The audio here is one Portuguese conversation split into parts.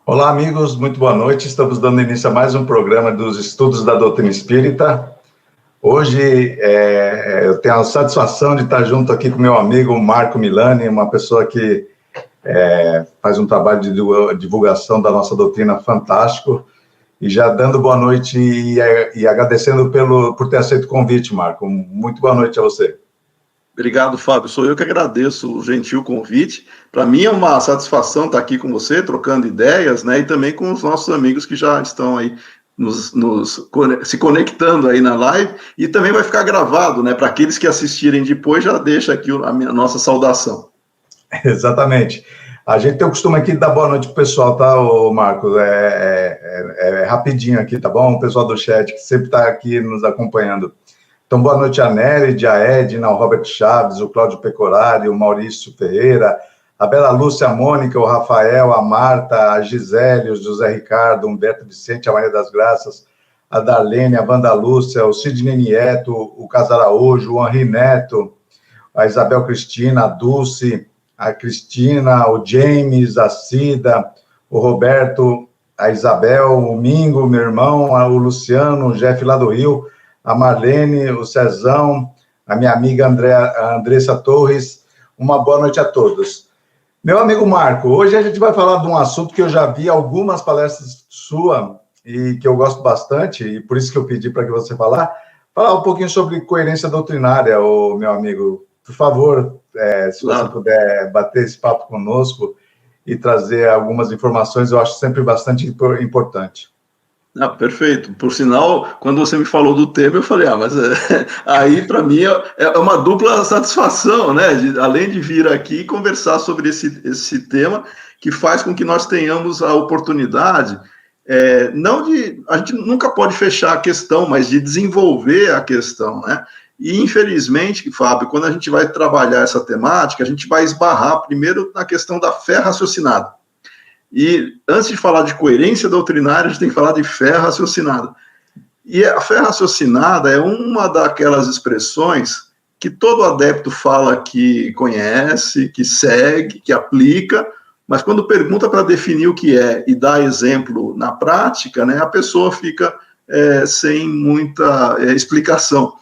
Olá, amigos, muito boa noite. Estamos dando início a mais um programa dos Estudos da Doutrina Espírita. Hoje eu tenho a satisfação de estar junto aqui com meu amigo Marco Milani, uma pessoa que faz um trabalho de divulgação da nossa doutrina fantástico. E já dando boa noite e agradecendo por ter aceito o convite, Marco. Muito boa noite a você. Obrigado, Fábio. Sou eu que agradeço o gentil convite. Para mim é uma satisfação estar aqui com você, trocando ideias, né? E também com os nossos amigos que já estão aí se conectando aí na live. E também vai ficar gravado, né? Para aqueles que assistirem depois, já deixa aqui a nossa saudação. Exatamente. A gente tem o costume aqui de dar boa noite pro pessoal, tá, Marcos? É rapidinho aqui, tá bom? O pessoal do chat que sempre está aqui nos acompanhando. Então, boa noite a Nery, a Edna, o Robert Chaves, o Cláudio Pecorari, o Maurício Ferreira, a Bela Lúcia, a Mônica, o Rafael, a Marta, a Gisele, o José Ricardo, o Humberto Vicente, a Maria das Graças, a Darlene, a Wanda Lúcia, o Sidney Nieto, o Casaraújo, o Henri Neto, a Isabel Cristina, a Dulce, a Cristina, o James, a Cida, o Roberto, a Isabel, o Mingo, meu irmão, o Luciano, o Jeff lá do Rio, a Marlene, o Cezão, a minha amiga Andressa Torres. Uma boa noite a todos. Meu amigo Marco, hoje a gente vai falar de um assunto que eu já vi algumas palestras sua e que eu gosto bastante, e por isso que eu pedi para que você falar um pouquinho sobre coerência doutrinária, meu amigo. Por favor, se você puder bater esse papo conosco e trazer algumas informações, eu acho sempre bastante importante. Ah, perfeito. Por sinal, quando você me falou do tema, eu falei, mas aí para mim é uma dupla satisfação, né? Além de vir aqui e conversar sobre esse tema, que faz com que nós tenhamos a oportunidade, a gente nunca pode fechar a questão, mas de desenvolver a questão, né? E, infelizmente, Fábio, quando a gente vai trabalhar essa temática, a gente vai esbarrar primeiro na questão da fé raciocinada. E antes de falar de coerência doutrinária, a gente tem que falar de fé raciocinada. E a fé raciocinada é uma daquelas expressões que todo adepto fala que conhece, que segue, que aplica, mas quando pergunta para definir o que é e dá exemplo na prática, né, a pessoa fica sem muita explicação,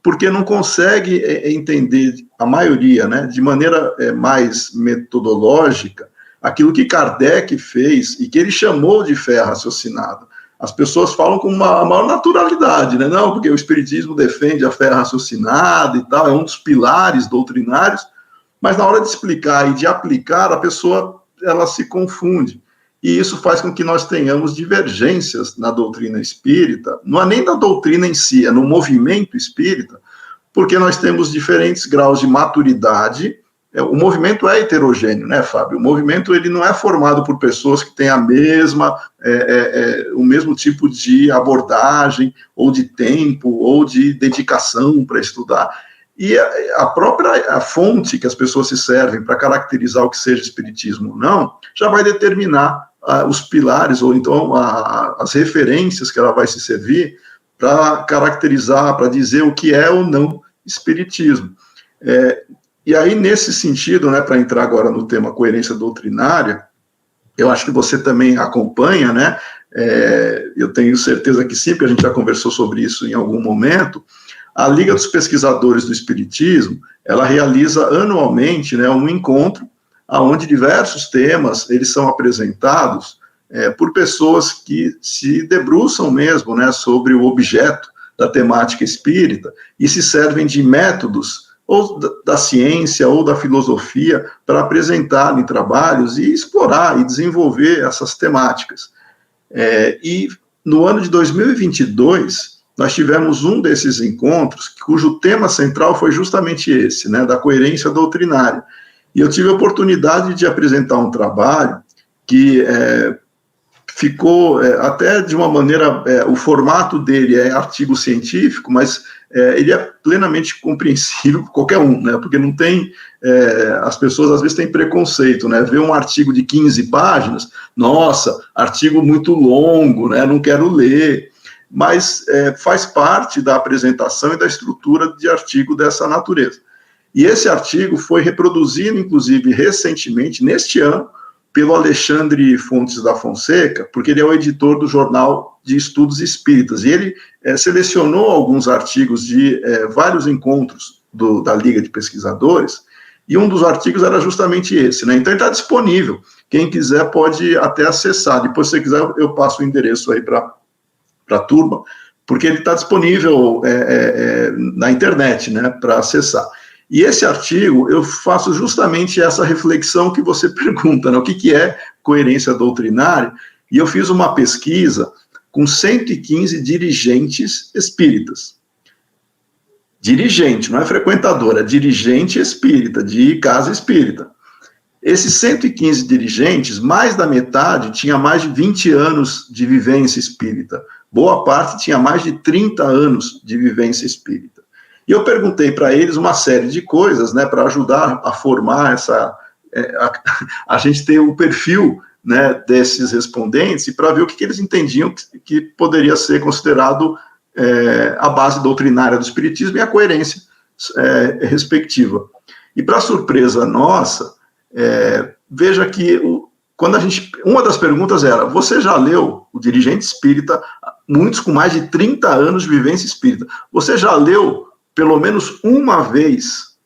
porque não consegue entender, a maioria, né, de maneira mais metodológica, aquilo que Kardec fez e que ele chamou de fé raciocinada. As pessoas falam com uma maior naturalidade, né? Não, porque o Espiritismo defende a fé raciocinada e tal, é um dos pilares doutrinários, mas na hora de explicar e de aplicar, a pessoa ela se confunde. E isso faz com que nós tenhamos divergências na doutrina espírita, não é nem da doutrina em si, é no movimento espírita, porque nós temos diferentes graus de maturidade. O movimento é heterogêneo, né, Fábio? O movimento ele não é formado por pessoas que têm o mesmo tipo de abordagem, ou de tempo, ou de dedicação para estudar. E a própria fonte que as pessoas se servem para caracterizar o que seja espiritismo ou não, já vai determinar os pilares, ou então as referências que ela vai se servir para caracterizar, para dizer o que é ou não espiritismo. E aí, nesse sentido, né, para entrar agora no tema coerência doutrinária, eu acho que você também acompanha, né, eu tenho certeza que sim, porque a gente já conversou sobre isso em algum momento, a Liga dos Pesquisadores do Espiritismo, ela realiza anualmente, né, um encontro onde diversos temas eles são apresentados por pessoas que se debruçam mesmo, né, sobre o objeto da temática espírita e se servem de métodos ou da ciência, ou da filosofia, para apresentar em trabalhos e explorar e desenvolver essas temáticas. E no ano de 2022, nós tivemos um desses encontros, cujo tema central foi justamente esse, né, da coerência doutrinária. E eu tive a oportunidade de apresentar um trabalho que ficou até de uma maneira, o formato dele é artigo científico, mas ele é plenamente compreensível por qualquer um, né? Porque não tem, as pessoas às vezes têm preconceito, né? Ver um artigo de 15 páginas, nossa, artigo muito longo, né? Não quero ler, mas faz parte da apresentação e da estrutura de artigo dessa natureza. E esse artigo foi reproduzido, inclusive, recentemente, neste ano, pelo Alexandre Fontes da Fonseca, porque ele é o editor do Jornal de Estudos Espíritas, e ele selecionou alguns artigos de vários encontros da Liga de Pesquisadores, e um dos artigos era justamente esse, né? Então ele está disponível, quem quiser pode até acessar, depois se você quiser eu passo o endereço aí para a turma, porque ele está disponível na internet, né, para acessar. E esse artigo, eu faço justamente essa reflexão que você pergunta, né, o que é coerência doutrinária, e eu fiz uma pesquisa com 115 dirigentes espíritas. Dirigente, não é frequentador, é dirigente espírita, de casa espírita. Esses 115 dirigentes, mais da metade tinha mais de 20 anos de vivência espírita. Boa parte tinha mais de 30 anos de vivência espírita. E eu perguntei para eles uma série de coisas, né, para ajudar a formar a gente ter o perfil, né, desses respondentes e para ver o que eles entendiam que poderia ser considerado a base doutrinária do espiritismo e a coerência respectiva. E para surpresa nossa, veja que uma das perguntas era: você já leu o Dirigente Espírita, muitos com mais de 30 anos de vivência espírita, você já leu pelo menos uma vez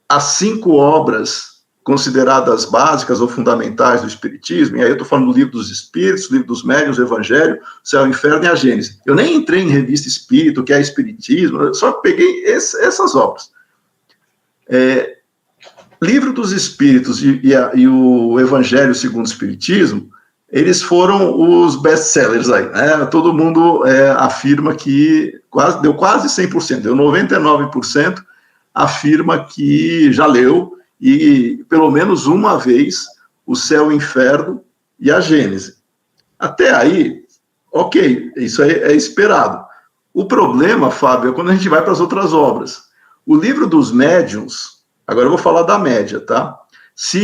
as 5 obras consideradas básicas ou fundamentais do Espiritismo? E aí eu estou falando do Livro dos Espíritos, Livro dos Médiuns, o Evangelho, Céu, Inferno e a Gênese. Eu nem entrei em revista Espírita, o que é Espiritismo, eu só peguei essas obras. Livro dos Espíritos e o Evangelho segundo o Espiritismo, eles foram os best-sellers aí, né? Todo mundo afirma que deu quase 100%, deu 99%, afirma que já leu, e pelo menos uma vez, o Céu, o Inferno e a Gênese. Até aí, ok, isso aí é esperado. O problema, Fábio, é quando a gente vai para as outras obras. O Livro dos Médiuns, agora eu vou falar da média, tá? Se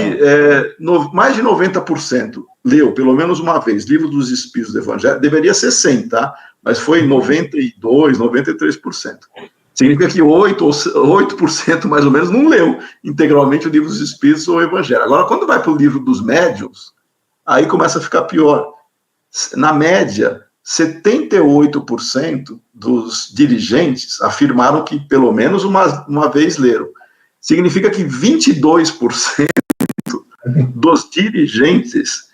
mais de 90% leu pelo menos uma vez Livro dos Espíritos do Evangelho, deveria ser 100, tá? Mas foi 92%, 93%. Significa que 8% mais ou menos não leu integralmente o Livro dos Espíritos ou o Evangelho. Agora, quando vai para o Livro dos Médiuns, aí começa a ficar pior. Na média, 78% dos dirigentes afirmaram que pelo menos uma vez leram. Significa que 22% dos dirigentes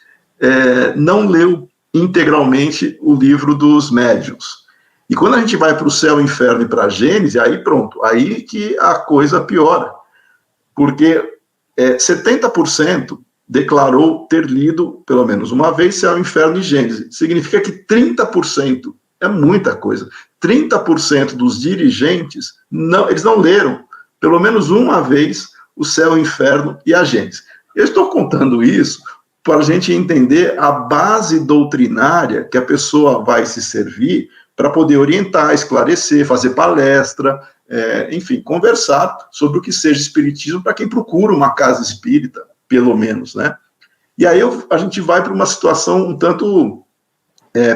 não leu integralmente o Livro dos Médiuns. E quando a gente vai para o Céu, o Inferno e para a Gênese, aí pronto, aí que a coisa piora. Porque 70% declarou ter lido pelo menos uma vez Céu, Inferno e Gênese. Significa que 30%, é muita coisa, 30% dos dirigentes, eles não leram pelo menos uma vez o Céu, o Inferno e a Gênese. Eu estou contando isso para a gente entender a base doutrinária que a pessoa vai se servir para poder orientar, esclarecer, fazer palestra, enfim, conversar sobre o que seja espiritismo para quem procura uma casa espírita, pelo menos, né? E aí a gente vai para uma situação um tanto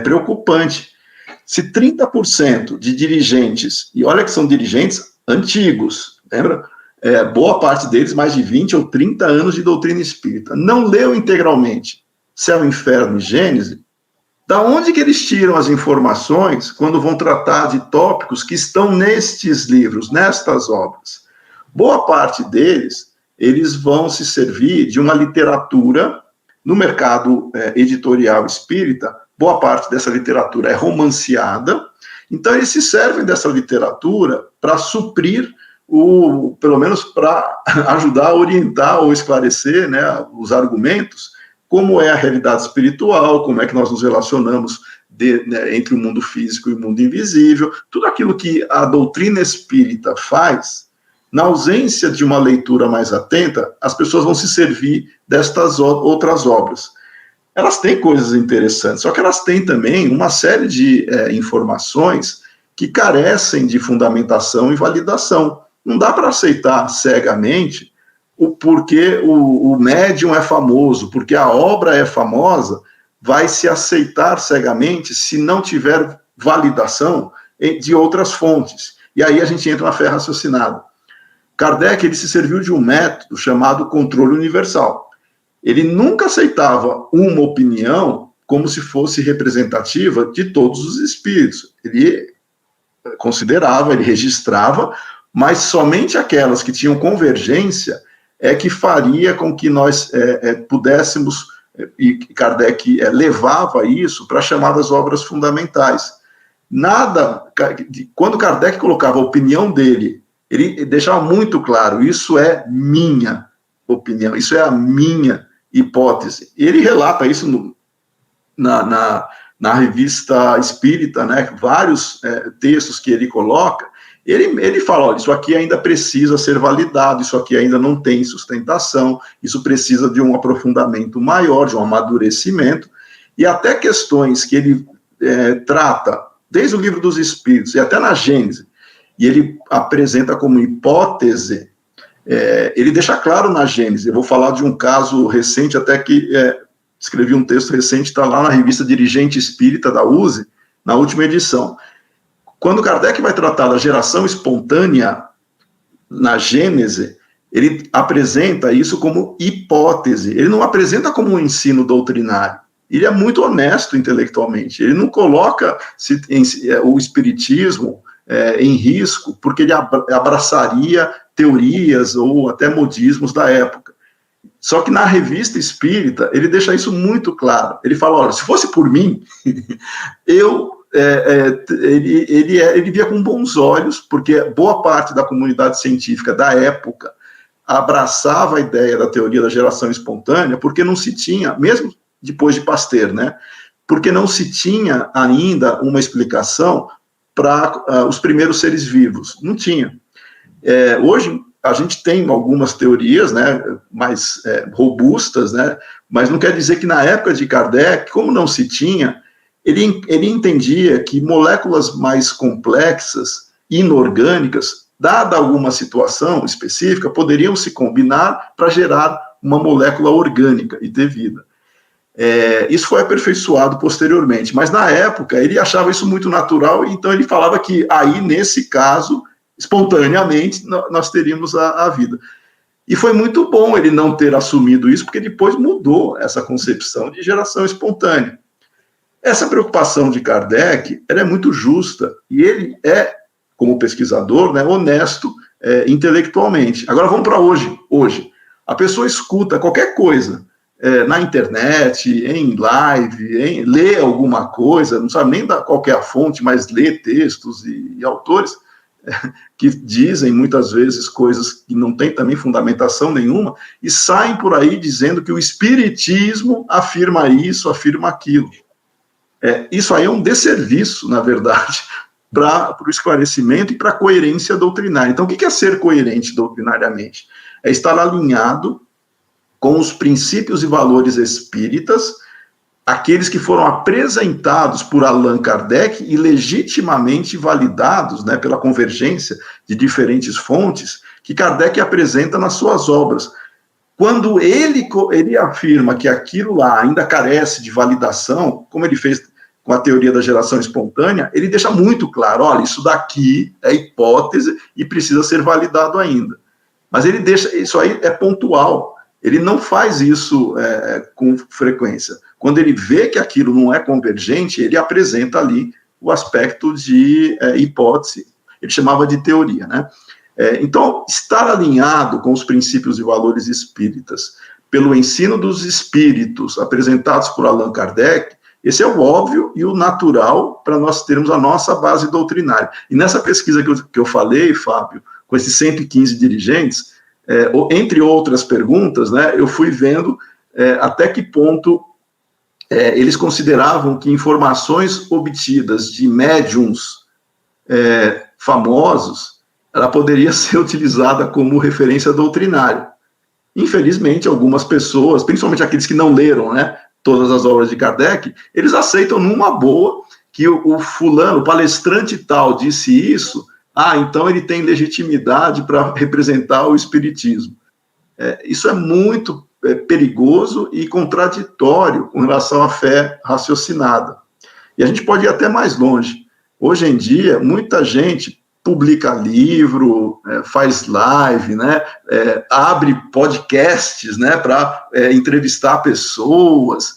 preocupante. Se 30% de dirigentes, e olha que são dirigentes antigos, lembra? Boa parte deles, mais de 20 ou 30 anos de doutrina espírita, não leu integralmente Céu, Inferno e Gênese, da onde que eles tiram as informações quando vão tratar de tópicos que estão nestes livros, nestas obras? Boa parte deles, eles vão se servir de uma literatura no mercado editorial espírita. Boa parte dessa literatura é romanceada, então eles se servem dessa literatura para suprir pelo menos para ajudar a orientar ou esclarecer, né, os argumentos, como é a realidade espiritual, como é que nós nos relacionamos entre o mundo físico e o mundo invisível, tudo aquilo que a doutrina espírita faz. Na ausência de uma leitura mais atenta, as pessoas vão se servir destas outras obras. Elas têm coisas interessantes, só que elas têm também uma série de informações que carecem de fundamentação e validação. Não dá para aceitar cegamente porque o médium é famoso, porque a obra é famosa, vai se aceitar cegamente se não tiver validação de outras fontes. E aí a gente entra na fé raciocinada. Kardec, ele se serviu de um método chamado controle universal. ele nunca aceitava uma opinião como se fosse representativa de todos os espíritos. Ele considerava, ele registrava, mas somente aquelas que tinham convergência é que faria com que nós pudéssemos, e Kardec levava isso para as chamadas obras fundamentais. Nada, quando Kardec colocava a opinião dele, ele deixava muito claro, isso é minha opinião, isso é a minha hipótese. Ele relata isso na revista Espírita, né, vários textos que ele coloca, ele fala, olha, isso aqui ainda precisa ser validado, isso aqui ainda não tem sustentação, isso precisa de um aprofundamento maior, de um amadurecimento, e até questões que ele trata, desde o Livro dos Espíritos, e até na Gênese, e ele apresenta como hipótese, ele deixa claro na Gênese, eu vou falar de um caso recente, até que escrevi um texto recente, está lá na revista Dirigente Espírita da USE, na última edição. Quando Kardec vai tratar da geração espontânea na Gênese, ele apresenta isso como hipótese, ele não apresenta como um ensino doutrinário, ele é muito honesto intelectualmente, ele não coloca o espiritismo em risco, porque ele abraçaria teorias ou até modismos da época. Só que na revista Espírita, ele deixa isso muito claro. Ele fala, olha, se fosse por mim, ele via com bons olhos, porque boa parte da comunidade científica da época abraçava a ideia da teoria da geração espontânea, porque não se tinha, mesmo depois de Pasteur, né, porque não se tinha ainda uma explicação para os primeiros seres vivos. Não tinha. Hoje, a gente tem algumas teorias, né, mais robustas, né, mas não quer dizer que na época de Kardec, como não se tinha, ele entendia que moléculas mais complexas, inorgânicas, dada alguma situação específica, poderiam se combinar para gerar uma molécula orgânica e ter vida. Isso foi aperfeiçoado posteriormente, mas na época ele achava isso muito natural, então ele falava que aí, nesse caso, espontaneamente, nós teríamos a vida. E foi muito bom ele não ter assumido isso, porque depois mudou essa concepção de geração espontânea. Essa preocupação de Kardec, ela é muito justa, e ele como pesquisador, né, honesto intelectualmente. Agora vamos para hoje. Hoje, a pessoa escuta qualquer coisa na internet, em live, lê alguma coisa, não sabe nem qual que é a fonte, mas lê textos e autores que dizem muitas vezes coisas que não têm também fundamentação nenhuma, e saem por aí dizendo que o espiritismo afirma isso, afirma aquilo. Isso aí é um desserviço, na verdade, para o esclarecimento e para a coerência doutrinária. Então, o que é ser coerente doutrinariamente? É estar alinhado com os princípios e valores espíritas, aqueles que foram apresentados por Allan Kardec e legitimamente validados, né, pela convergência de diferentes fontes que Kardec apresenta nas suas obras. Quando ele afirma que aquilo lá ainda carece de validação, como ele fez com a teoria da geração espontânea, ele deixa muito claro, olha, isso daqui é hipótese e precisa ser validado ainda. Mas ele deixa, isso aí é pontual, ele não faz isso com frequência. Quando ele vê que aquilo não é convergente, ele apresenta ali o aspecto de hipótese, ele chamava de teoria, né? Então, estar alinhado com os princípios e valores espíritas, pelo ensino dos espíritos apresentados por Allan Kardec, esse é o óbvio e o natural para nós termos a nossa base doutrinária. E nessa pesquisa que eu falei, Fábio, com esses 115 dirigentes, entre outras perguntas, né, eu fui vendo até que ponto eles consideravam que informações obtidas de médiums famosos, ela poderia ser utilizada como referência doutrinária. Infelizmente, algumas pessoas, principalmente aqueles que não leram, né, todas as obras de Kardec, eles aceitam numa boa que o fulano, o palestrante tal, disse isso, então ele tem legitimidade para representar o espiritismo. Isso é muito perigoso e contraditório com relação à fé raciocinada. E a gente pode ir até mais longe. Hoje em dia, muita gente publica livro, faz live, né, abre podcasts, né, para entrevistar pessoas.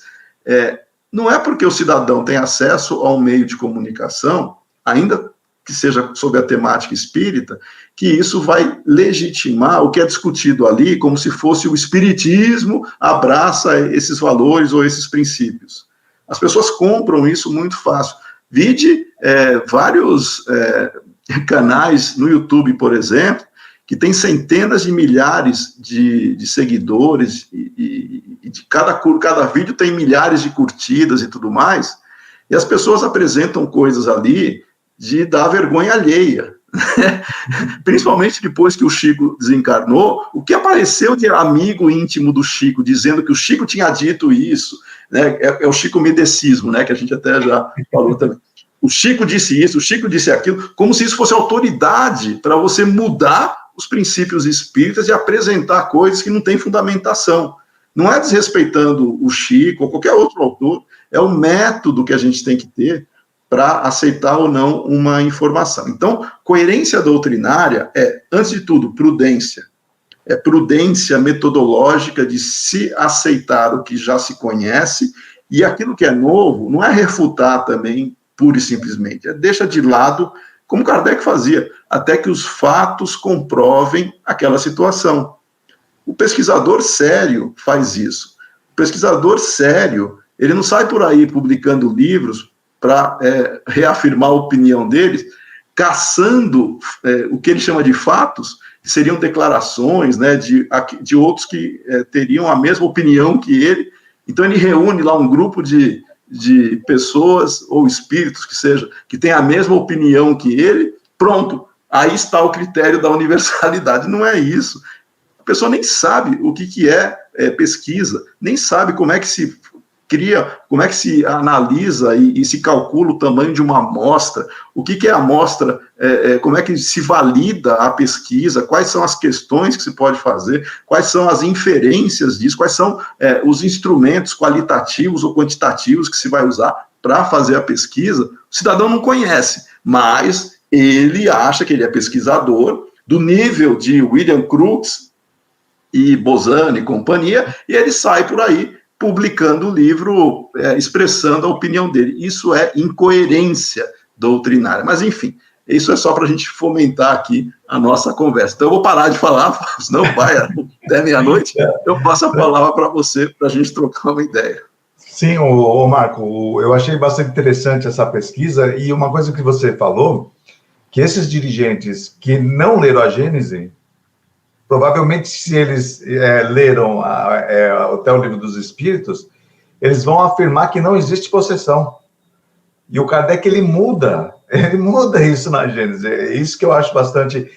Não é porque o cidadão tem acesso ao meio de comunicação, ainda que seja sobre a temática espírita, que isso vai legitimar o que é discutido ali, como se fosse o espiritismo abraça esses valores ou esses princípios. As pessoas compram isso muito fácil. Vide vários canais no YouTube, por exemplo, que tem centenas de milhares de seguidores, e de cada vídeo tem milhares de curtidas e tudo mais, e as pessoas apresentam coisas ali de dar vergonha alheia, né? Principalmente depois que o Chico desencarnou, o que apareceu de amigo íntimo do Chico, dizendo que o Chico tinha dito isso, né? É o Chico Medecismo, né? Que a gente até já falou também. O Chico disse isso, o Chico disse aquilo, como se isso fosse autoridade para você mudar os princípios espíritas e apresentar coisas que não têm fundamentação. Não é desrespeitando o Chico ou qualquer outro autor, é o método que a gente tem que ter para aceitar ou não uma informação. Então, coerência doutrinária é, antes de tudo, prudência. É prudência metodológica de se aceitar o que já se conhece, e aquilo que é novo não é refutar também, pura e simplesmente, deixa de lado, como Kardec fazia, até que os fatos comprovem aquela situação. O pesquisador sério faz isso. O pesquisador sério, ele não sai por aí publicando livros para reafirmar a opinião deles, caçando o que ele chama de fatos, que seriam declarações, né, de outros que teriam a mesma opinião que ele. Então ele reúne lá um grupo de pessoas ou espíritos que seja, que tem a mesma opinião que ele, pronto, aí está o critério da universalidade. Não é isso. A pessoa nem sabe o que é pesquisa, nem sabe como é que se cria, como é que se analisa e se calcula o tamanho de uma amostra, o que é a amostra, como é que se valida a pesquisa, quais são as questões que se pode fazer, quais são as inferências disso, quais são os instrumentos qualitativos ou quantitativos que se vai usar para fazer a pesquisa. O cidadão não conhece, mas ele acha que ele é pesquisador do nível de William Crookes e Bozano e companhia, e ele sai por aí publicando o livro, expressando a opinião dele. Isso é incoerência doutrinária. Mas, enfim, isso é só para a gente fomentar aqui a nossa conversa. Então, eu vou parar de falar, senão vai até meia-noite. Eu passo a palavra para você, para a gente trocar uma ideia. Sim, Marco, eu achei bastante interessante essa pesquisa, e uma coisa que você falou, que esses dirigentes que não leram a Gênese, provavelmente, se eles leram até o Livro dos Espíritos, eles vão afirmar que não existe possessão. E o Kardec, ele muda isso na Gênese. É isso que eu acho bastante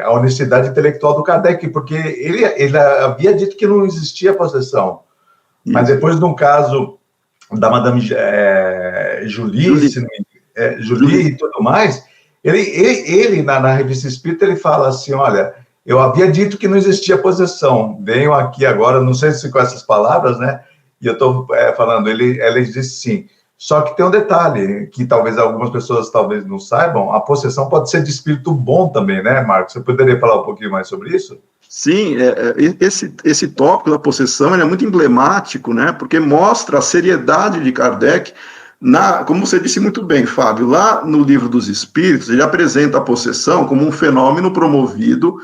a honestidade intelectual do Kardec, porque ele havia dito que não existia possessão. Isso. Mas depois de um caso da Madame Julie e tudo mais, ele na Revista Espírita, ele fala assim, olha, eu havia dito que não existia possessão, venho aqui agora, não sei se com essas palavras, né, e eu estou falando, ela disse sim, só que tem um detalhe, que talvez algumas pessoas talvez não saibam, a possessão pode ser de espírito bom também, né, Marcos? Você poderia falar um pouquinho mais sobre isso? Sim, esse tópico da possessão é muito emblemático, né, porque mostra a seriedade de Kardec. Como você disse muito bem, Fábio, lá no Livro dos Espíritos, ele apresenta a possessão como um fenômeno promovido,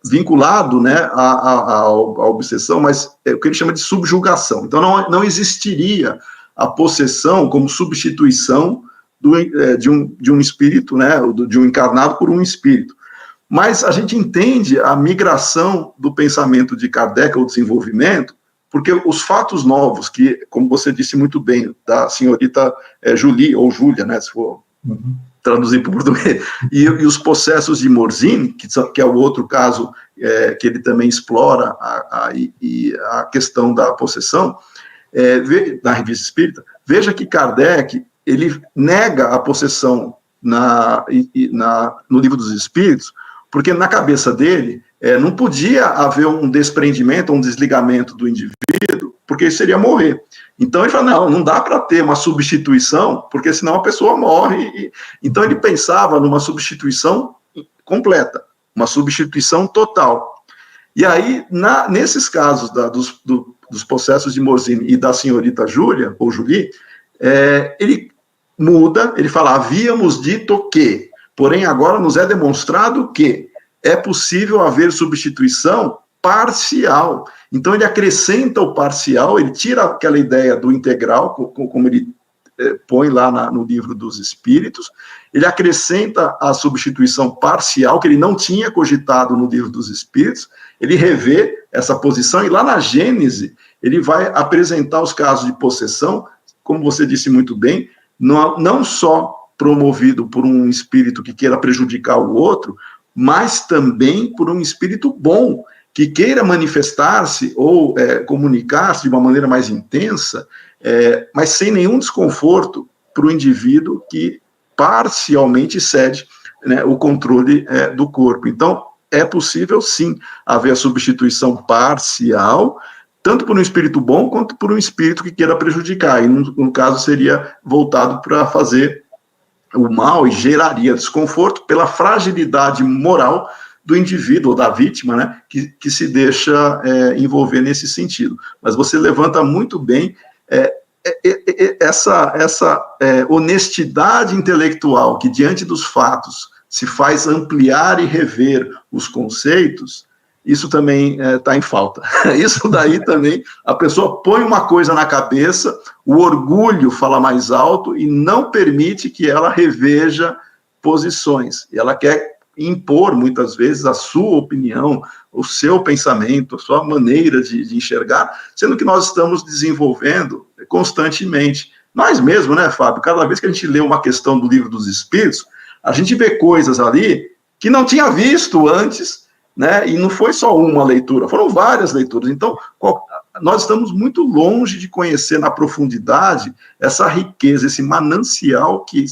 vinculado, né, à obsessão, mas é o que ele chama de subjugação. Então, não existiria a possessão como substituição de um espírito, né, de um encarnado por um espírito. Mas a gente entende a migração do pensamento de Kardec ao desenvolvimento, porque os fatos novos, que, como você disse muito bem, da senhorita Julie, ou Júlia, né, se for traduzir para o português, e os processos de Morzine, que é o outro caso que ele também explora a questão da possessão, na Revista Espírita, veja que Kardec, ele nega a possessão no Livro dos Espíritos, porque na cabeça dele, não podia haver um desprendimento, um desligamento do indivíduo, porque isso seria morrer. Então ele fala, não dá para ter uma substituição, porque senão a pessoa morre. Então ele pensava numa substituição completa, uma substituição total. E aí, nesses casos dos processos de Morzine e da senhorita Júlia, ou Julie, ele muda, ele fala, havíamos dito que, porém agora nos é demonstrado que é possível haver substituição parcial. Então ele acrescenta o parcial, ele tira aquela ideia do integral, como ele põe lá no livro dos Espíritos, ele acrescenta a substituição parcial, que ele não tinha cogitado no livro dos Espíritos, ele revê essa posição, e lá na Gênese, ele vai apresentar os casos de possessão, como você disse muito bem, não só promovido por um espírito que queira prejudicar o outro, mas também por um espírito bom, que queira manifestar-se ou comunicar-se de uma maneira mais intensa, mas sem nenhum desconforto para o indivíduo que parcialmente cede, né, o controle do corpo. Então, é possível, sim, haver a substituição parcial, tanto por um espírito bom, quanto por um espírito que queira prejudicar, e no caso seria voltado para fazer o mal e geraria desconforto pela fragilidade moral do indivíduo, ou da vítima, né, que se deixa envolver nesse sentido. Mas você levanta muito bem essa honestidade intelectual que, diante dos fatos, se faz ampliar e rever os conceitos. Isso também está em falta. Isso daí também, a pessoa põe uma coisa na cabeça, o orgulho fala mais alto e não permite que ela reveja posições. E ela quer impor, muitas vezes, a sua opinião, o seu pensamento, a sua maneira de enxergar, sendo que nós estamos desenvolvendo constantemente. Nós mesmos, né, Fábio? Cada vez que a gente lê uma questão do Livro dos Espíritos, a gente vê coisas ali que não tinha visto antes, né? E não foi só uma leitura, foram várias leituras. Então, nós estamos muito longe de conhecer na profundidade essa riqueza, esse manancial que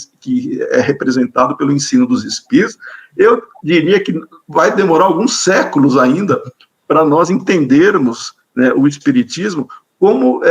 é representado pelo ensino dos Espíritos. Eu diria que vai demorar alguns séculos ainda para nós entendermos, né, o Espiritismo, como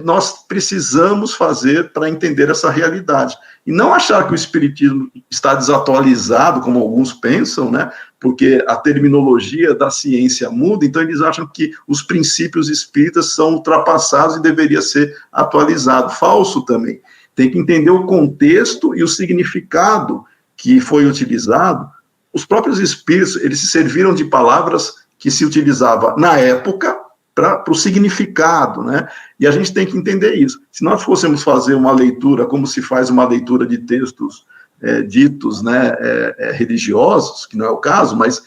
nós precisamos fazer para entender essa realidade. E não achar que o Espiritismo está desatualizado, como alguns pensam, né? Porque a terminologia da ciência muda, então eles acham que os princípios espíritas são ultrapassados e deveria ser atualizado. Falso também. Tem que entender o contexto e o significado que foi utilizado. Os próprios espíritos, eles se serviram de palavras que se utilizava na época para o significado, né? E a gente tem que entender isso. Se nós fôssemos fazer uma leitura, como se faz uma leitura de textos ditos, né, religiosos, que não é o caso, mas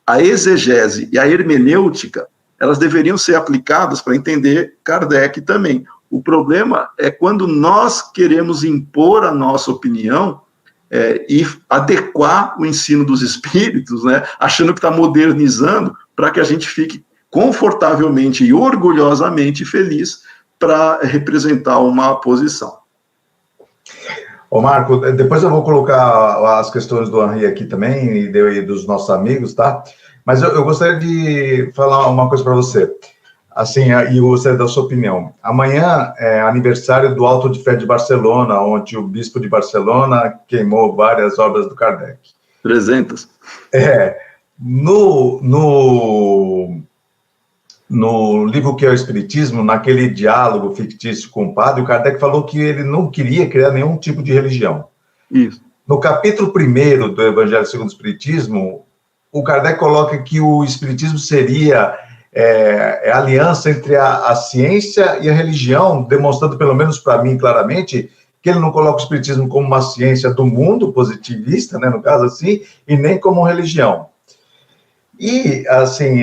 a exegese e a hermenêutica, elas deveriam ser aplicadas para entender Kardec também. O problema é quando nós queremos impor a nossa opinião e adequar o ensino dos espíritos, né, achando que está modernizando, para que a gente fique confortavelmente e orgulhosamente feliz para representar uma posição. Ô Marco, depois eu vou colocar as questões do Henri aqui também, e dos nossos amigos, tá? Mas eu gostaria de falar uma coisa para você, assim, e eu gostaria da sua opinião. Amanhã é aniversário do Auto de Fé de Barcelona, onde o bispo de Barcelona queimou várias obras do Kardec. 300. No livro que é o Espiritismo, naquele diálogo fictício com o padre, o Kardec falou que ele não queria criar nenhum tipo de religião. Isso. No capítulo 1º do Evangelho segundo o Espiritismo, o Kardec coloca que o Espiritismo seria a aliança entre a ciência e a religião, demonstrando, pelo menos para mim, claramente, que ele não coloca o Espiritismo como uma ciência do mundo, positivista, né, no caso assim, e nem como religião. E, assim,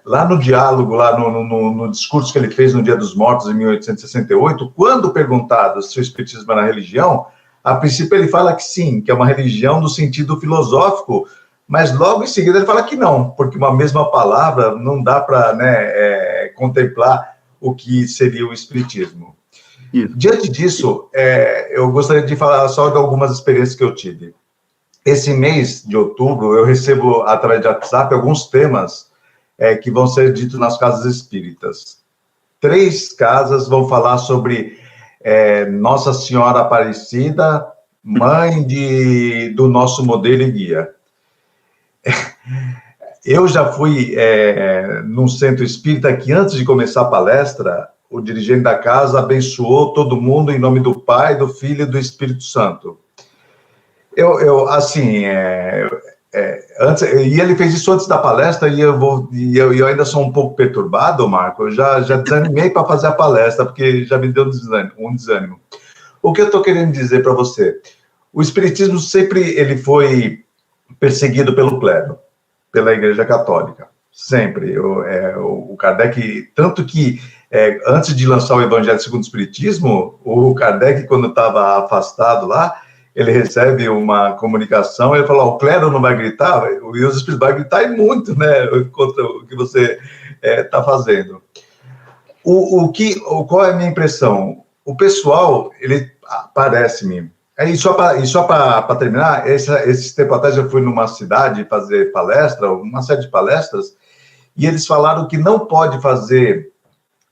lá no diálogo, lá no discurso que ele fez no Dia dos Mortos, em 1868, quando perguntado se o Espiritismo era religião, a princípio ele fala que sim, que é uma religião no sentido filosófico, mas logo em seguida ele fala que não, porque uma mesma palavra não dá para, né, contemplar o que seria o Espiritismo. Isso. Diante disso, eu gostaria de falar só de algumas experiências que eu tive. Esse mês de outubro, eu recebo, através de WhatsApp, alguns temas que vão ser ditos nas casas espíritas. 3 casas vão falar sobre Nossa Senhora Aparecida, mãe do nosso modelo e guia. Eu já fui num centro espírita que, antes de começar a palestra, o dirigente da casa abençoou todo mundo em nome do Pai, do Filho e do Espírito Santo. E ele fez isso antes da palestra, e eu ainda sou um pouco perturbado, Marco. Eu já desanimei para fazer a palestra, porque já me deu um desânimo. O que eu estou querendo dizer para você? O Espiritismo sempre ele foi perseguido pelo clero, pela Igreja Católica, sempre. O Kardec, tanto que antes de lançar o Evangelho segundo o Espiritismo, o Kardec, quando estava afastado lá, ele recebe uma comunicação, ele fala, o clero não vai gritar, e os espíritos vão gritar e muito, né, contra o que você está fazendo. Qual é a minha impressão? O pessoal, ele parece-me, e só para terminar, esse tempo atrás eu fui numa cidade fazer palestra, uma série de palestras, e eles falaram que não pode fazer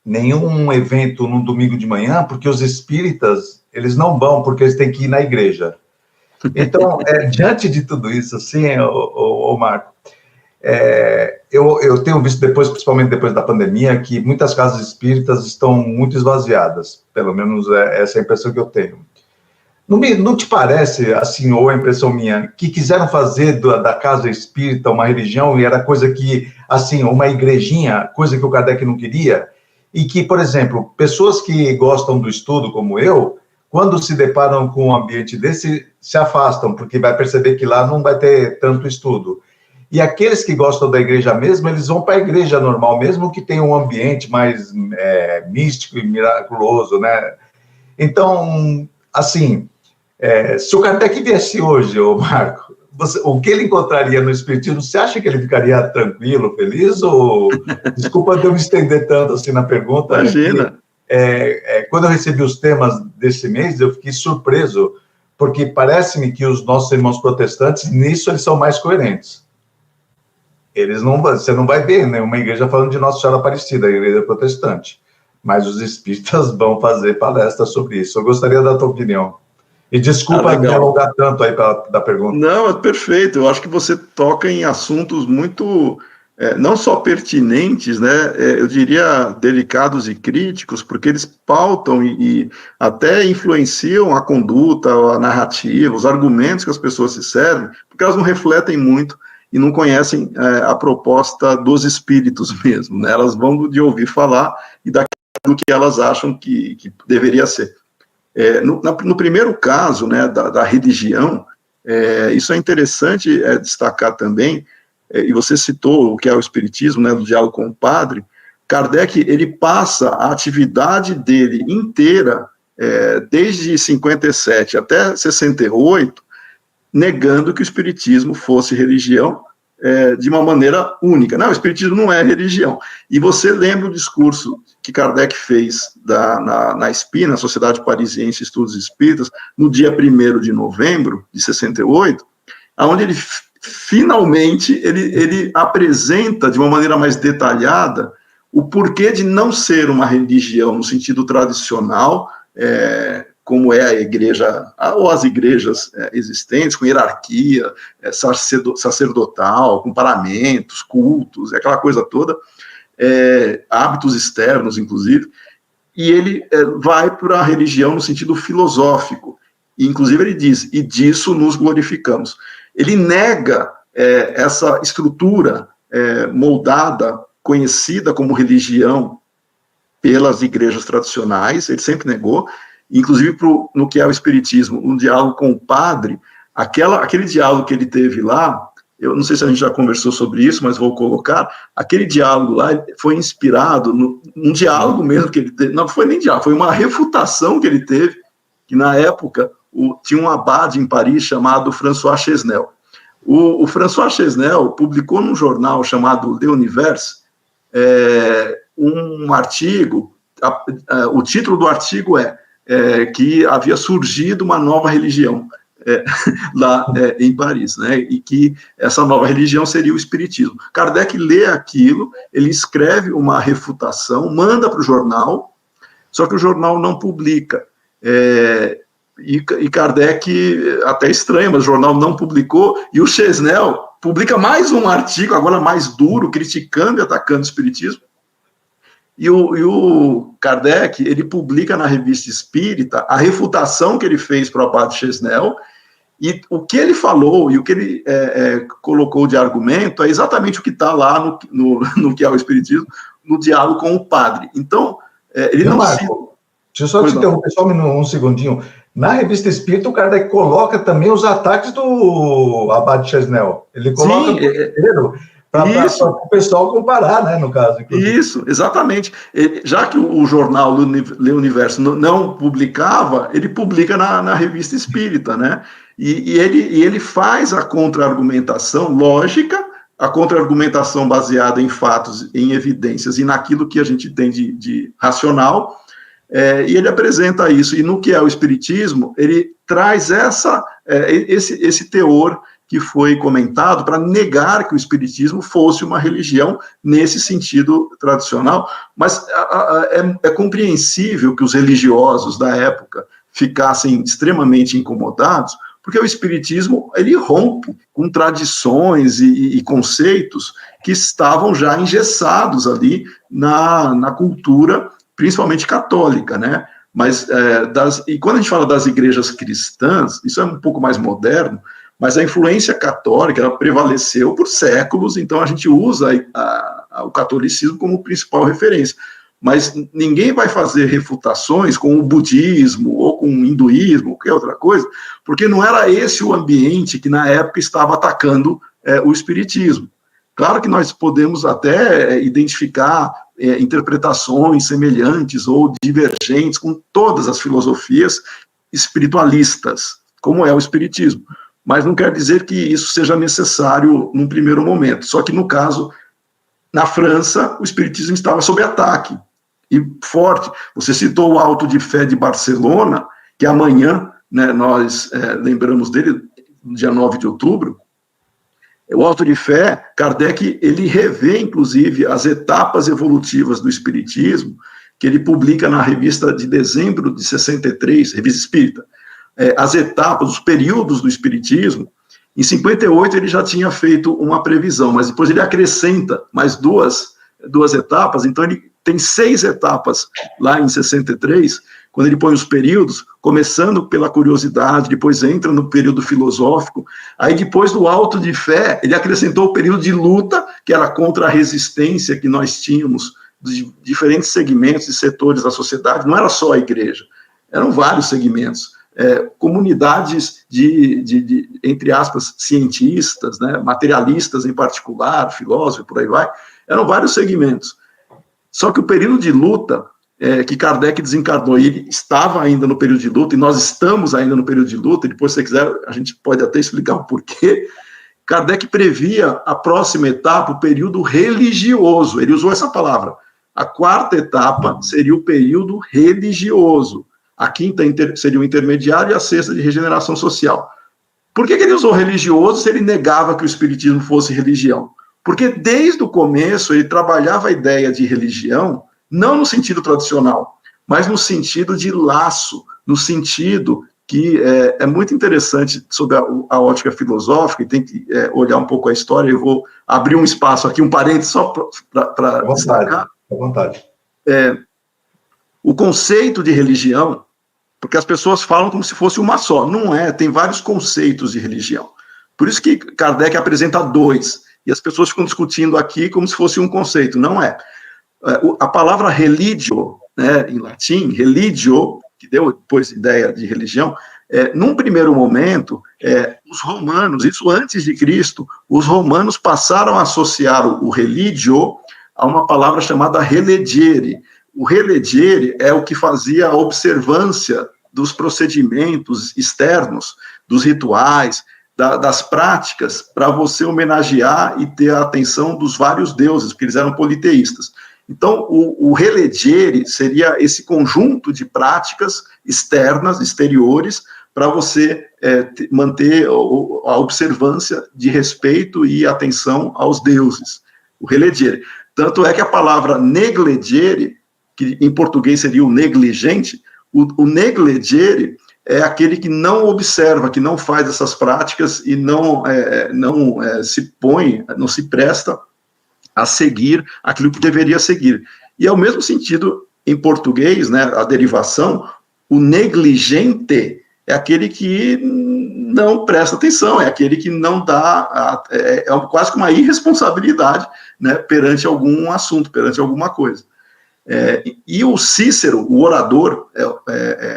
nenhum evento num domingo de manhã, porque os espíritas, eles não vão, porque eles têm que ir na igreja. Então, diante de tudo isso, assim, Marco, eu tenho visto depois, principalmente depois da pandemia, que muitas casas espíritas estão muito esvaziadas, pelo menos essa é a impressão que eu tenho. Não te parece, assim, ou a impressão minha, que quiseram fazer da casa espírita uma religião, e era coisa que, assim, uma igrejinha, coisa que o Kardec não queria, e que, por exemplo, pessoas que gostam do estudo, como eu, quando se deparam com um ambiente desse, se afastam, porque vai perceber que lá não vai ter tanto estudo. E aqueles que gostam da igreja mesmo, eles vão para a igreja normal, mesmo que tenha um ambiente mais místico e miraculoso, né? Então, assim, se o Kardec viesse hoje, Marco, o que ele encontraria no Espiritismo, você acha que ele ficaria tranquilo, feliz, ou... Desculpa de eu me estender tanto assim na pergunta. Imagina. Quando eu recebi os temas desse mês, eu fiquei surpreso, porque parece-me que os nossos irmãos protestantes, nisso, eles são mais coerentes. Você não vai ver nenhuma igreja falando de Nossa Senhora Aparecida, a igreja protestante, mas os espíritas vão fazer palestras sobre isso. Eu gostaria da tua opinião. E desculpa me alongar tanto aí da pergunta. Não, é perfeito. Eu acho que você toca em assuntos muito, não só pertinentes, né? Eu diria delicados e críticos, porque eles pautam e até influenciam a conduta, a narrativa, os argumentos que as pessoas se servem, porque elas não refletem muito e não conhecem a proposta dos espíritos mesmo, né? Elas vão de ouvir falar e daquilo que elas acham que deveria ser. No primeiro caso, né, da religião, isso é interessante destacar também, e você citou o que é o Espiritismo, né, do diálogo com o padre. Kardec, ele passa a atividade dele inteira, desde 57 até 68, negando que o Espiritismo fosse religião, de uma maneira única. Não, o Espiritismo não é religião. E você lembra o discurso que Kardec fez na SPI, na Sociedade Parisiense de Estudos Espíritas, no dia 1º de novembro de 68, onde ele finalmente ele apresenta de uma maneira mais detalhada o porquê de não ser uma religião no sentido tradicional, como é a igreja, ou as igrejas existentes, com hierarquia sacerdotal, com paramentos, cultos, aquela coisa toda, hábitos externos, inclusive, e ele vai para a religião no sentido filosófico, e inclusive ele diz, e disso nos glorificamos. Ele nega essa estrutura moldada, conhecida como religião pelas igrejas tradicionais, ele sempre negou, inclusive no que é o Espiritismo, um diálogo com o padre, aquele diálogo que ele teve lá, eu não sei se a gente já conversou sobre isso, mas vou colocar, aquele diálogo lá foi inspirado num diálogo mesmo que ele teve, não foi nem diálogo, foi uma refutação que ele teve, que na época tinha um abade em Paris chamado François Chesnel. O François Chesnel publicou num jornal chamado Le Univers um artigo, o título do artigo que havia surgido uma nova religião, lá em Paris, né? E que essa nova religião seria o espiritismo. Kardec lê aquilo, ele escreve uma refutação, manda para o jornal, só que o jornal não publica. E Kardec, até estranho, mas o jornal não publicou, e o Chesnel publica mais um artigo, agora mais duro, criticando e atacando o espiritismo. E o Kardec, ele publica na Revista Espírita a refutação que ele fez para o Abade Chesnel, e o que ele falou e o que ele colocou de argumento é exatamente o que está lá no que é o espiritismo, no diálogo com o padre. Então, ele não... Marco, deixa eu só te interromper só um segundinho. Na Revista Espírita, o Kardec coloca também os ataques do Abade Chesnel. Ele coloca primeiro para o pessoal comparar, né, no caso. Inclusive. Isso, exatamente. Já que o jornal Le Universo não publicava, ele publica na Revista Espírita, né? E ele faz a contra-argumentação lógica, a contra-argumentação baseada em fatos, em evidências e naquilo que a gente tem de racional, e ele apresenta isso. E no que é o espiritismo, ele traz esse teor que foi comentado para negar que o espiritismo fosse uma religião nesse sentido tradicional, mas é compreensível que os religiosos da época ficassem extremamente incomodados, porque o espiritismo, ele rompe com tradições e conceitos que estavam já engessados ali na cultura, principalmente católica, né? Mas, e quando a gente fala das igrejas cristãs, isso é um pouco mais moderno, mas a influência católica, ela prevaleceu por séculos, então a gente usa o catolicismo como principal referência. Mas ninguém vai fazer refutações com o budismo ou com o hinduísmo, ou qualquer outra coisa, porque não era esse o ambiente que na época estava atacando o espiritismo. Claro que nós podemos até identificar interpretações semelhantes ou divergentes com todas as filosofias espiritualistas, como é o espiritismo. Mas não quer dizer que isso seja necessário num primeiro momento. Só que, no caso, na França, o espiritismo estava sob ataque, e forte. Você citou o Auto de Fé de Barcelona, que amanhã, né, nós lembramos dele, no dia 9 de outubro. O Auto de Fé, Kardec, ele revê, inclusive, as etapas evolutivas do espiritismo, que ele publica na revista de dezembro de 63, Revista Espírita. As etapas, os períodos do espiritismo. Em 58 ele já tinha feito uma previsão, mas depois ele acrescenta mais duas etapas, então ele tem 6 etapas lá em 63, quando ele põe os períodos, começando pela curiosidade, depois entra no período filosófico, aí depois do Auto de Fé, ele acrescentou o período de luta, que era contra a resistência que nós tínhamos de diferentes segmentos e setores da sociedade, não era só a igreja, eram vários segmentos. Comunidades entre aspas, cientistas, né, materialistas em particular, filósofos, por aí vai, eram vários segmentos. Só que o período de luta, que Kardec desencarnou, ele estava ainda no período de luta, e nós estamos ainda no período de luta, e depois, se você quiser, a gente pode até explicar o porquê. Kardec previa a próxima etapa, o período religioso, ele usou essa palavra. A 4ª etapa seria o período religioso. A 5ª seria o intermediário e a 6ª de regeneração social. Por que ele usou religioso se ele negava que o espiritismo fosse religião? Porque desde o começo ele trabalhava a ideia de religião, não no sentido tradicional, mas no sentido de laço, no sentido que é muito interessante sobre a ótica filosófica, e tem que olhar um pouco a história. Eu vou abrir um espaço aqui, um parênteses só para destacar. À vontade. O conceito de religião, porque as pessoas falam como se fosse uma só. Não é, tem vários conceitos de religião. Por isso que Kardec apresenta 2, e as pessoas ficam discutindo aqui como se fosse um conceito. Não é. A palavra religio, né, em latim, religio, que deu depois ideia de religião, num primeiro momento, os romanos, isso antes de Cristo, os romanos passaram a associar o religio a uma palavra chamada relegere. O relegere é o que fazia a observância dos procedimentos externos, dos rituais, das práticas, para você homenagear e ter a atenção dos vários deuses, porque eles eram politeístas. Então, o relegere seria esse conjunto de práticas externas, exteriores, para você manter a observância de respeito e atenção aos deuses, o religere. Tanto é que a palavra negligere, que em português seria o negligente, o negligere é aquele que não observa, que não faz essas práticas e não se põe, não se presta a seguir aquilo que deveria seguir. E é o mesmo sentido em português, né, a derivação, o negligente é aquele que não presta atenção, é aquele que não dá, quase que uma irresponsabilidade, né, perante algum assunto, perante alguma coisa. E o Cícero, o orador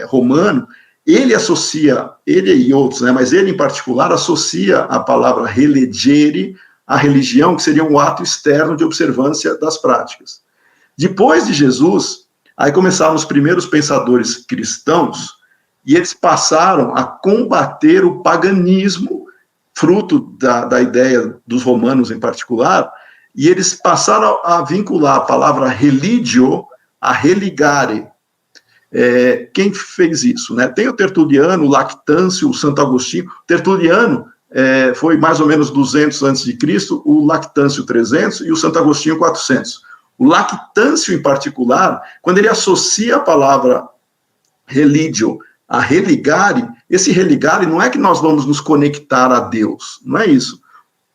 romano, ele associa, ele e outros, né, mas ele em particular associa a palavra religere à religião, que seria um ato externo de observância das práticas. Depois de Jesus, aí começaram os primeiros pensadores cristãos, e eles passaram a combater o paganismo, fruto da ideia dos romanos em particular, e eles passaram a vincular a palavra religio a religare. Quem fez isso? Né? Tem o Tertuliano, o Lactâncio, o Santo Agostinho. Tertuliano foi mais ou menos 200 a.C., o Lactâncio 300 e o Santo Agostinho 400. O Lactâncio, em particular, quando ele associa a palavra religio a religare, esse religare não é que nós vamos nos conectar a Deus, não é isso.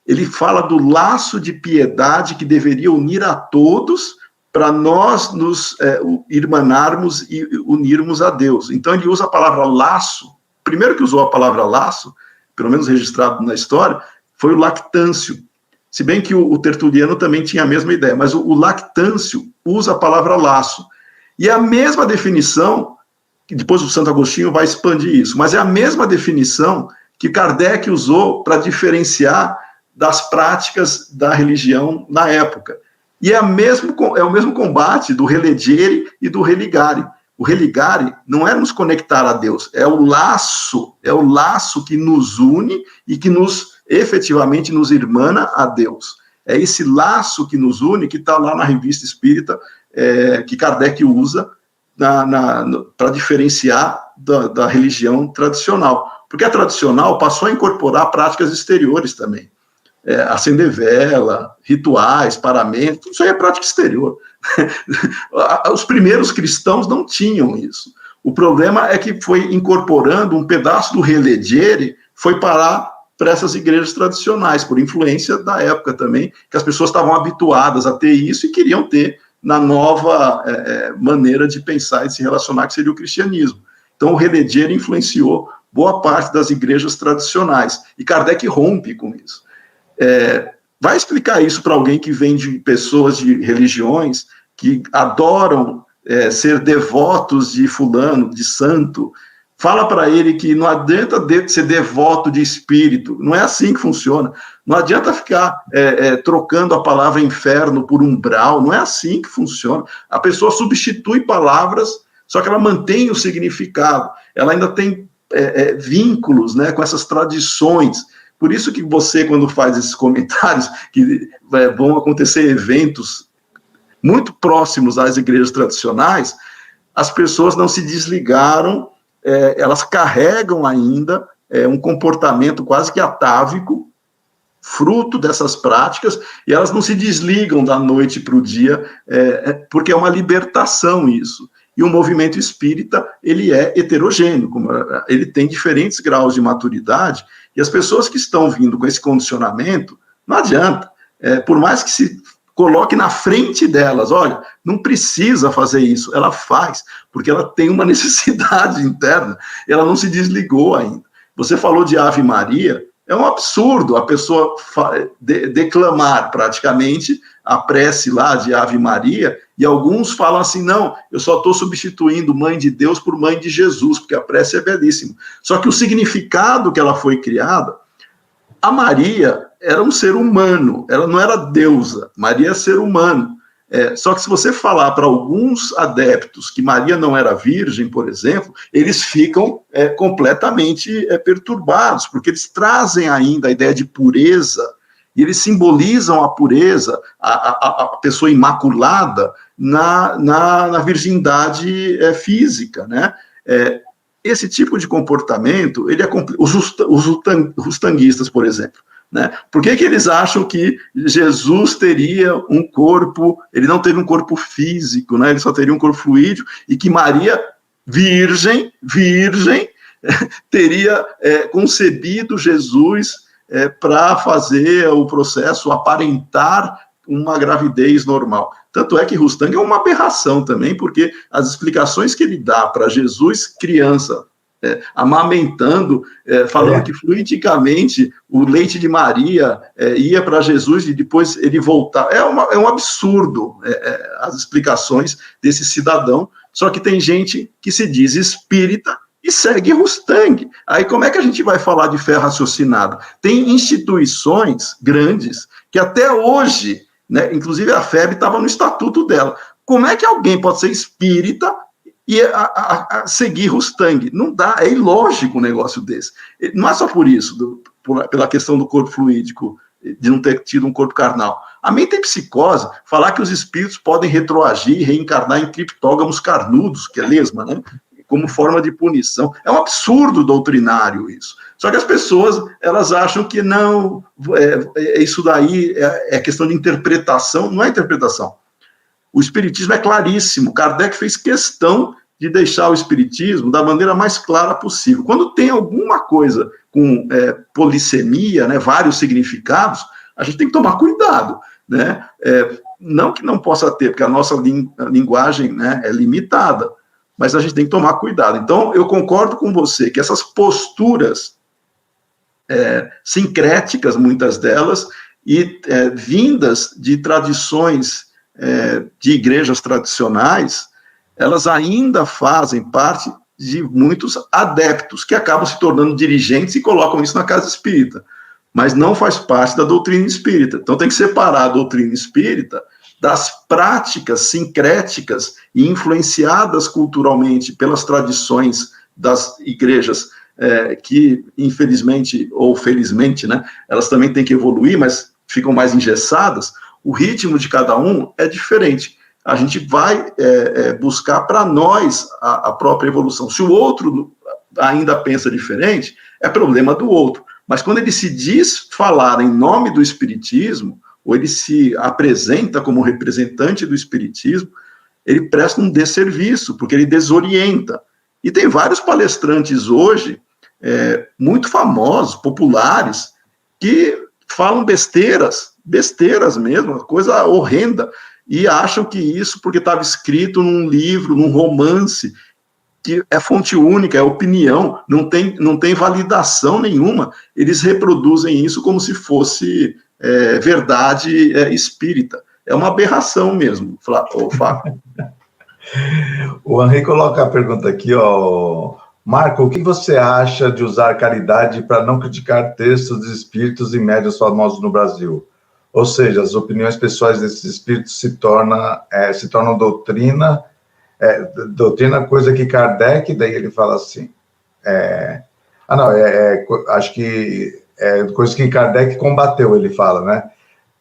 Ele fala do laço de piedade que deveria unir a todos para nós nos irmanarmos e unirmos a Deus. Então ele usa a palavra laço, primeiro que usou a palavra laço, pelo menos registrado na história, foi o Lactâncio. Se bem que o Tertuliano também tinha a mesma ideia, mas o Lactâncio usa a palavra laço. E a mesma definição, que depois o Santo Agostinho vai expandir isso, mas é a mesma definição que Kardec usou para diferenciar das práticas da religião na época. E é o mesmo combate do religere e do religare. O religare não é nos conectar a Deus, é o laço que nos une e que efetivamente nos irmana a Deus. É esse laço que nos une, que está lá na Revista Espírita, que Kardec usa para diferenciar da religião tradicional. Porque a tradicional passou a incorporar práticas exteriores também. Acender vela, rituais, paramentos, isso aí é prática exterior. Os primeiros cristãos não tinham isso. O problema é que foi incorporando um pedaço do religere, foi parar para essas igrejas tradicionais, por influência da época também, que as pessoas estavam habituadas a ter isso e queriam ter na nova maneira de pensar e de se relacionar, que seria o cristianismo. Então, o religere influenciou boa parte das igrejas tradicionais, e Kardec rompe com isso. Vai explicar isso para alguém que vem de pessoas de religiões que adoram ser devotos de fulano, de santo. Fala para ele que não adianta ser devoto de espírito, não é assim que funciona. Não adianta ficar trocando a palavra inferno por umbral, não é assim que funciona. A pessoa substitui palavras, só que ela mantém o significado, ela ainda tem vínculos, né, com essas tradições. Por isso que você, quando faz esses comentários, que vão acontecer eventos muito próximos às igrejas tradicionais, as pessoas não se desligaram, elas carregam ainda um comportamento quase que atávico, fruto dessas práticas, e elas não se desligam da noite para o dia, porque é uma libertação isso. E o movimento espírita, ele é heterogêneo, ele tem diferentes graus de maturidade, e as pessoas que estão vindo com esse condicionamento, não adianta, por mais que se coloque na frente delas, olha, não precisa fazer isso, ela faz, porque ela tem uma necessidade interna, ela não se desligou ainda. Você falou de Ave Maria, é um absurdo a pessoa declamar praticamente a prece lá de Ave Maria, e alguns falam assim, não, eu só estou substituindo Mãe de Deus por Mãe de Jesus, porque a prece é belíssima. Só que o significado que ela foi criada, a Maria era um ser humano, ela não era deusa, Maria é ser humano. Só que se você falar para alguns adeptos que Maria não era virgem, por exemplo, eles ficam completamente perturbados, porque eles trazem ainda a ideia de pureza, e eles simbolizam a pureza, a pessoa imaculada, na virgindade física, né? esse tipo de comportamento, ele é os rustanguistas, por exemplo, né? Por que eles acham que Jesus teria um corpo, ele não teve um corpo físico, né? Ele só teria um corpo fluídico, e que Maria, virgem, teria concebido Jesus para fazer o processo aparentar uma gravidez normal. Tanto é que Rustang é uma aberração também, porque as explicações que ele dá para Jesus criança, amamentando, falando que fluidicamente o leite de Maria ia para Jesus e depois ele voltar. É um absurdo as explicações desse cidadão, só que tem gente que se diz espírita e segue Rustang. Aí como é que a gente vai falar de fé raciocinada? Tem instituições grandes que até hoje, né, inclusive a FEB estava no estatuto dela. Como é que alguém pode ser espírita e seguir Rustang? Não dá, é ilógico um negócio desse. Não é só por isso, pela questão do corpo fluídico, de não ter tido um corpo carnal. A mente tem psicose, falar que os espíritos podem retroagir e reencarnar em criptógamos carnudos, que é lesma, né? Como forma de punição. É um absurdo doutrinário isso. Só que as pessoas, elas acham que não, isso daí é questão de interpretação. Não é interpretação. O espiritismo é claríssimo. Kardec fez questão de deixar o espiritismo da maneira mais clara possível. Quando tem alguma coisa com polissemia, né, vários significados, a gente tem que tomar cuidado, né? Não que não possa ter, porque a nossa linguagem, né, é limitada, mas a gente tem que tomar cuidado. Então, eu concordo com você que essas posturas sincréticas, muitas delas, e vindas de tradições de igrejas tradicionais, elas ainda fazem parte de muitos adeptos que acabam se tornando dirigentes e colocam isso na casa espírita, mas não faz parte da doutrina espírita. Então, tem que separar a doutrina espírita das práticas sincréticas e influenciadas culturalmente pelas tradições das igrejas, que, infelizmente, ou felizmente, né, elas também têm que evoluir, mas ficam mais engessadas. O ritmo de cada um é diferente. A gente vai buscar para nós a própria evolução. Se o outro ainda pensa diferente, é problema do outro. Mas quando ele se diz falar em nome do espiritismo, ou ele se apresenta como representante do espiritismo, ele presta um desserviço, porque ele desorienta. E tem vários palestrantes hoje, muito famosos, populares, que falam besteiras mesmo, coisa horrenda, e acham que isso, porque estava escrito num livro, num romance, que é fonte única, é opinião, não tem validação nenhuma, eles reproduzem isso como se fosse verdade espírita. É uma aberração mesmo, Fábio. O Henri coloca a pergunta aqui, ó. Marco, o que você acha de usar caridade para não criticar textos de espíritos e médiuns famosos no Brasil? Ou seja, as opiniões pessoais desses espíritos se tornam doutrina, coisa que Kardec, daí ele fala assim, acho que coisa que Kardec combateu, ele fala, né?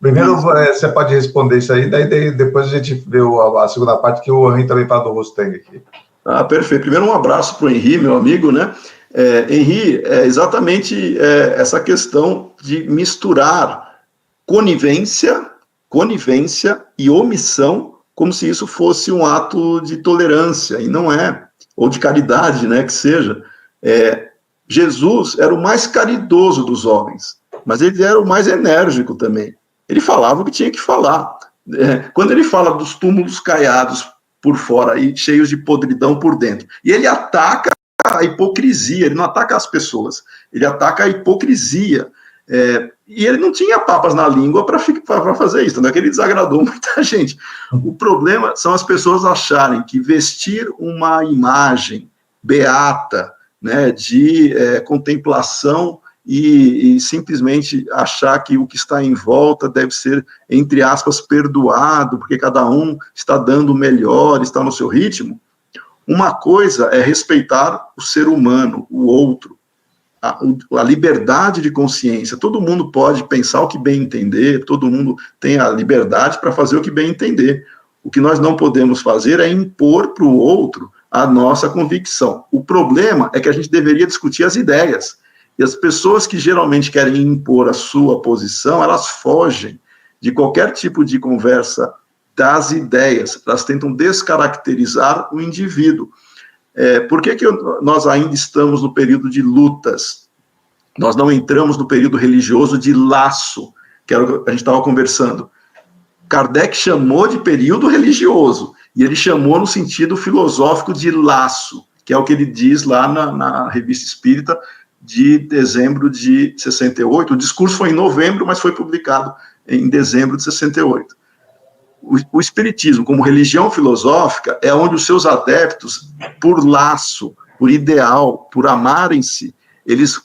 Primeiro, você pode responder isso aí, daí depois a gente vê a segunda parte, que o Henri também fala do Rustang aqui. Ah, perfeito. Primeiro, um abraço para o Henri, meu amigo, né? Henri, exatamente essa questão de misturar conivência e omissão, como se isso fosse um ato de tolerância, e não é, ou de caridade, né, que seja. Jesus era o mais caridoso dos homens, mas ele era o mais enérgico também. Ele falava o que tinha que falar. Quando ele fala dos túmulos caiados por fora e cheios de podridão por dentro, e ele ataca a hipocrisia, ele não ataca as pessoas, ele ataca a hipocrisia. E ele não tinha papas na língua para fazer isso, não é que ele desagradou muita gente. O problema são as pessoas acharem que vestir uma imagem beata, né, de contemplação e simplesmente achar que o que está em volta deve ser, entre aspas, perdoado, porque cada um está dando o melhor, está no seu ritmo. Uma coisa é respeitar o ser humano, o outro, a liberdade de consciência. Todo mundo pode pensar o que bem entender, todo mundo tem a liberdade para fazer o que bem entender. O que nós não podemos fazer é impor para o outro a nossa convicção. O problema é que a gente deveria discutir as ideias. E as pessoas que geralmente querem impor a sua posição, elas fogem de qualquer tipo de conversa das ideias. Elas tentam descaracterizar o indivíduo. Por que nós ainda estamos no período de lutas? Nós não entramos no período religioso de laço, que era o que a gente estava conversando. Kardec chamou de período religioso, e ele chamou no sentido filosófico de laço, que é o que ele diz lá na Revista Espírita, de dezembro de 68. O discurso foi em novembro, mas foi publicado em dezembro de 68. O Espiritismo, como religião filosófica, é onde os seus adeptos, por laço, por ideal, por amarem-se, eles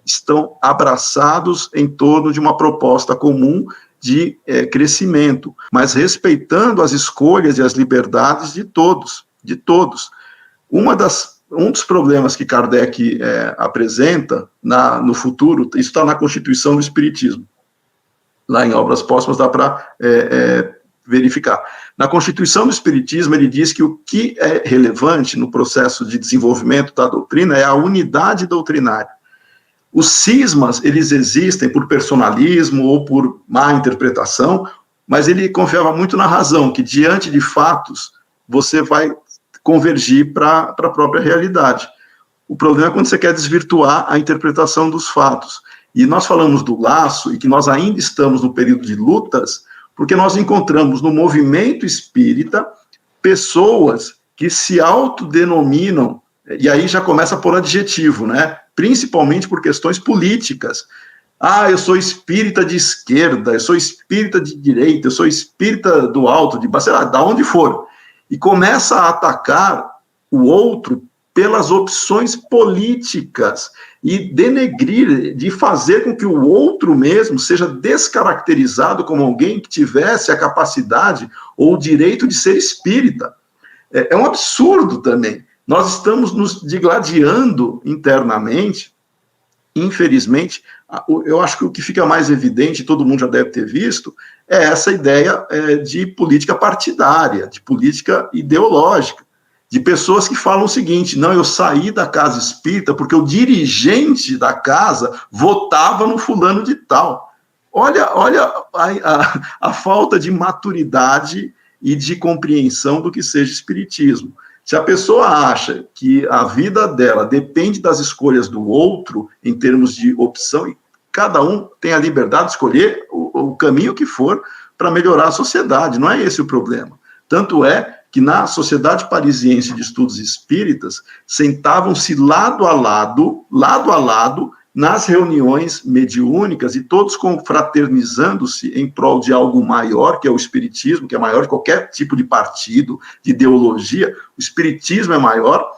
estão abraçados em torno de uma proposta comum de crescimento, mas respeitando as escolhas e as liberdades de todos, de todos. Um dos problemas que Kardec apresenta no futuro, isso está na Constituição do Espiritismo, lá em Obras Póstumas dá para verificar. Na Constituição do Espiritismo, ele diz que o que é relevante no processo de desenvolvimento da doutrina é a unidade doutrinária. Os cismas, eles existem por personalismo ou por má interpretação, mas ele confiava muito na razão, que diante de fatos, você vai convergir para a própria realidade. O problema é quando você quer desvirtuar a interpretação dos fatos. E nós falamos do laço, e que nós ainda estamos no período de lutas, porque nós encontramos no movimento espírita pessoas que se autodenominam, e aí já começa por adjetivo, né? Principalmente por questões políticas. Eu sou espírita de esquerda, eu sou espírita de direita, eu sou espírita do alto, de baixo, sei lá, da onde for. E começa a atacar o outro pelas opções políticas e denegrir, de fazer com que o outro mesmo seja descaracterizado como alguém que tivesse a capacidade ou o direito de ser espírita. É um absurdo também. Nós estamos nos digladiando internamente, infelizmente. Eu acho que o que fica mais evidente, todo mundo já deve ter visto, é essa ideia de política partidária, de política ideológica, de pessoas que falam o seguinte: não, eu saí da casa espírita porque o dirigente da casa votava no fulano de tal. Olha a falta de maturidade e de compreensão do que seja espiritismo. Se a pessoa acha que a vida dela depende das escolhas do outro, em termos de opção, e cada um tem a liberdade de escolher o caminho que for para melhorar a sociedade, não é esse o problema. Tanto é que na Sociedade Parisiense de Estudos Espíritas, sentavam-se lado a lado, nas reuniões mediúnicas, e todos confraternizando-se em prol de algo maior, que é o espiritismo, que é maior que qualquer tipo de partido, de ideologia. O espiritismo é maior.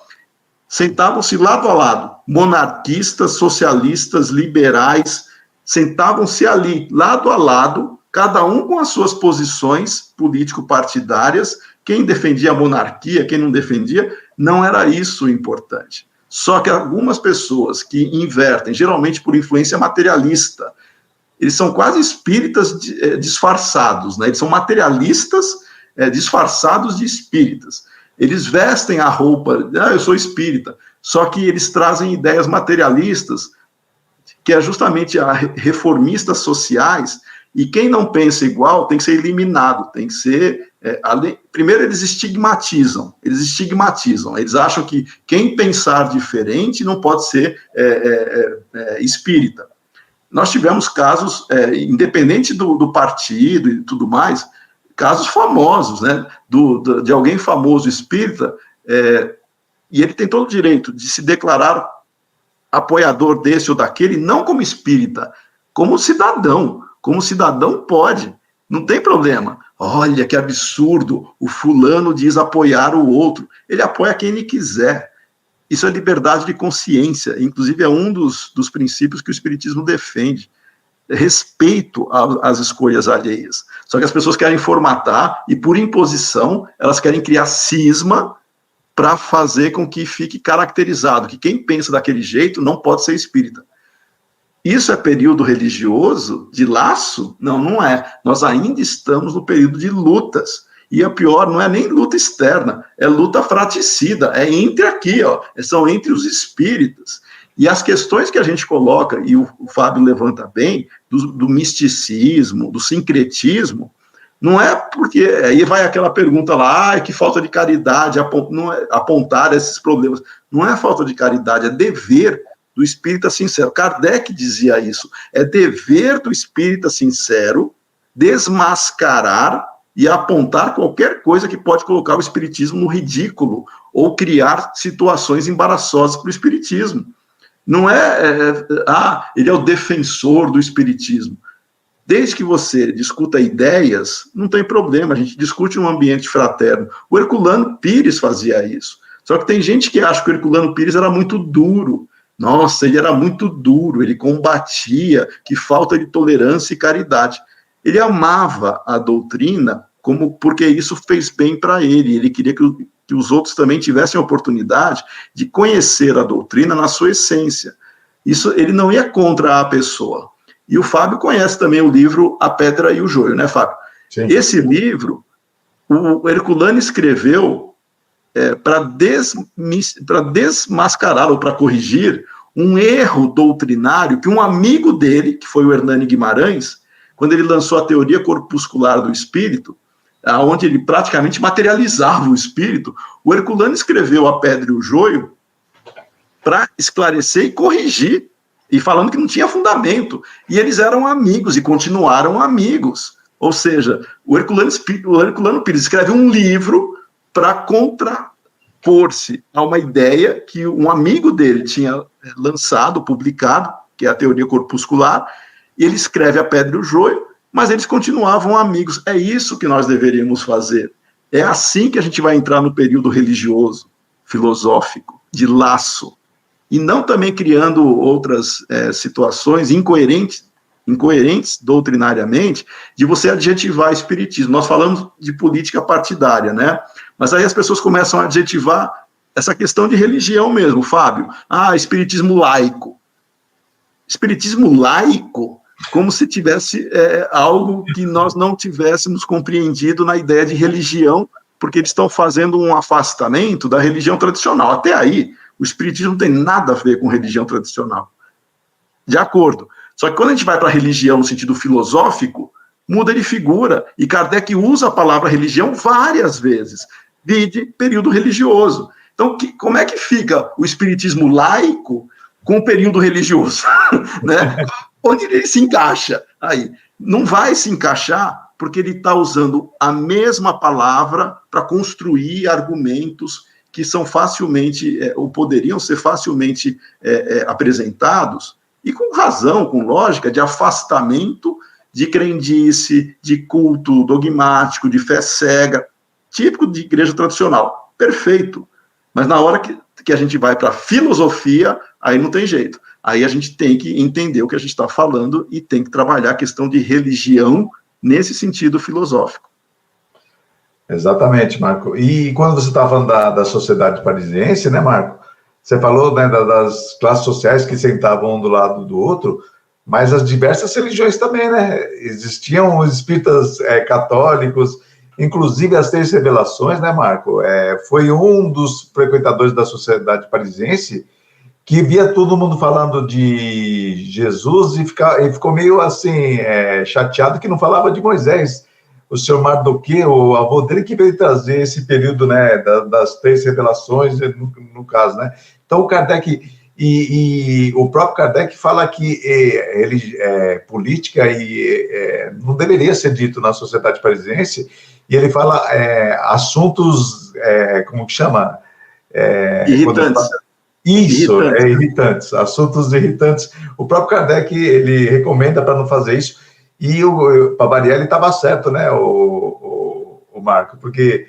Sentavam-se lado a lado, monarquistas, socialistas, liberais, sentavam-se ali, lado a lado, cada um com as suas posições político-partidárias. Quem defendia a monarquia, quem não defendia, não era isso o importante. Só que algumas pessoas que invertem, geralmente por influência materialista, eles são quase espíritas disfarçados, né? Eles são materialistas disfarçados de espíritas. Eles vestem a roupa, eu sou espírita, só que eles trazem ideias materialistas, que é justamente a reformistas sociais, e quem não pensa igual tem que ser eliminado, tem que ser... primeiro, eles estigmatizam, eles acham que quem pensar diferente não pode ser espírita. Nós tivemos casos, independente do partido e tudo mais, casos famosos, né, de alguém famoso espírita, e ele tem todo o direito de se declarar apoiador desse ou daquele, não como espírita, como cidadão. Como cidadão pode, não tem problema. Olha que absurdo, o fulano diz apoiar o outro. Ele apoia quem ele quiser. Isso é liberdade de consciência, inclusive é um dos princípios que o espiritismo defende. Respeito às escolhas alheias. Só que as pessoas querem formatar e, por imposição, elas querem criar cisma para fazer com que fique caracterizado que quem pensa daquele jeito não pode ser espírita. Isso é período religioso de laço? Não, não é. Nós ainda estamos no período de lutas. E a pior, não é nem luta externa, é luta fratricida, é entre aqui, ó, são entre os espíritas. E as questões que a gente coloca, e o Fábio levanta bem, do misticismo, do sincretismo, não é porque, aí vai aquela pergunta lá, que falta de caridade, apontar esses problemas. Não é falta de caridade, é dever do espírita sincero. Kardec dizia isso, é dever do espírita sincero desmascarar e apontar qualquer coisa que pode colocar o espiritismo no ridículo ou criar situações embaraçosas para o espiritismo. Não ele é o defensor do espiritismo. Desde que você discuta ideias, não tem problema, a gente discute num ambiente fraterno. O Herculano Pires fazia isso. Só que tem gente que acha que o Herculano Pires era muito duro. Nossa, ele era muito duro, ele combatia, que falta de tolerância e caridade. Ele amava a doutrina porque isso fez bem para ele. Ele queria que os outros também tivessem a oportunidade de conhecer a doutrina na sua essência. Isso, ele não ia contra a pessoa. E o Fábio conhece também o livro A Pedra e o Joio, né, Fábio? Sim. Esse livro, o Herculano escreveu para desmascarar ou para corrigir um erro doutrinário que um amigo dele, que foi o Hernani Guimarães, quando ele lançou a teoria corpuscular do espírito, onde ele praticamente materializava o espírito, o Herculano escreveu A Pedra e o Joio para esclarecer e corrigir, e falando que não tinha fundamento. E eles eram amigos e continuaram amigos. Ou seja, o Herculano Pires escreve um livro para contrapor-se a uma ideia que um amigo dele tinha lançado, publicado, que é a teoria corpuscular, e ele escreve A Pedra e o Joio, mas eles continuavam amigos. É isso que nós deveríamos fazer. É assim que a gente vai entrar no período religioso, filosófico, de laço, e não também criando outras situações incoerentes doutrinariamente, de você adjetivar espiritismo. Nós falamos de política partidária, né? Mas aí as pessoas começam a adjetivar essa questão de religião mesmo, Fábio. Espiritismo laico. Espiritismo laico, como se tivesse algo que nós não tivéssemos compreendido na ideia de religião, porque eles estão fazendo um afastamento da religião tradicional. Até aí, o espiritismo não tem nada a ver com religião tradicional. De acordo. Só que quando a gente vai para a religião no sentido filosófico, muda de figura. E Kardec usa a palavra religião várias vezes. Vide período religioso. Então, como é que fica o espiritismo laico com o período religioso? Né? Onde ele se encaixa? Aí, não vai se encaixar porque ele está usando a mesma palavra para construir argumentos que são facilmente, ou poderiam ser facilmente apresentados, e com razão, com lógica, de afastamento de crendice, de culto dogmático, de fé cega, típico de igreja tradicional. Perfeito. Mas na hora que a gente vai para a filosofia, aí não tem jeito. Aí a gente tem que entender o que a gente está falando e tem que trabalhar a questão de religião nesse sentido filosófico. Exatamente, Marco. E quando você estava falando da sociedade parisiense, né, Marco? Você falou, né, das classes sociais que sentavam um do lado do outro, mas as diversas religiões também, né? Existiam os espíritas católicos, inclusive as 3 revelações, né, Marco? Foi um dos frequentadores da sociedade parisiense que via todo mundo falando de Jesus e ficou meio assim, chateado que não falava de Moisés. O senhor Mardoquet, o avô dele, que veio trazer esse período, né, das 3 revelações, no caso, né? Então, o Kardec, e o próprio Kardec fala que política não deveria ser dito na sociedade parisiense, e ele fala assuntos, como que chama? Irritantes. Isso, irritantes, assuntos irritantes. O próprio Kardec, ele recomenda para não fazer isso. E o Pavarielli estava certo, né, o Marco, porque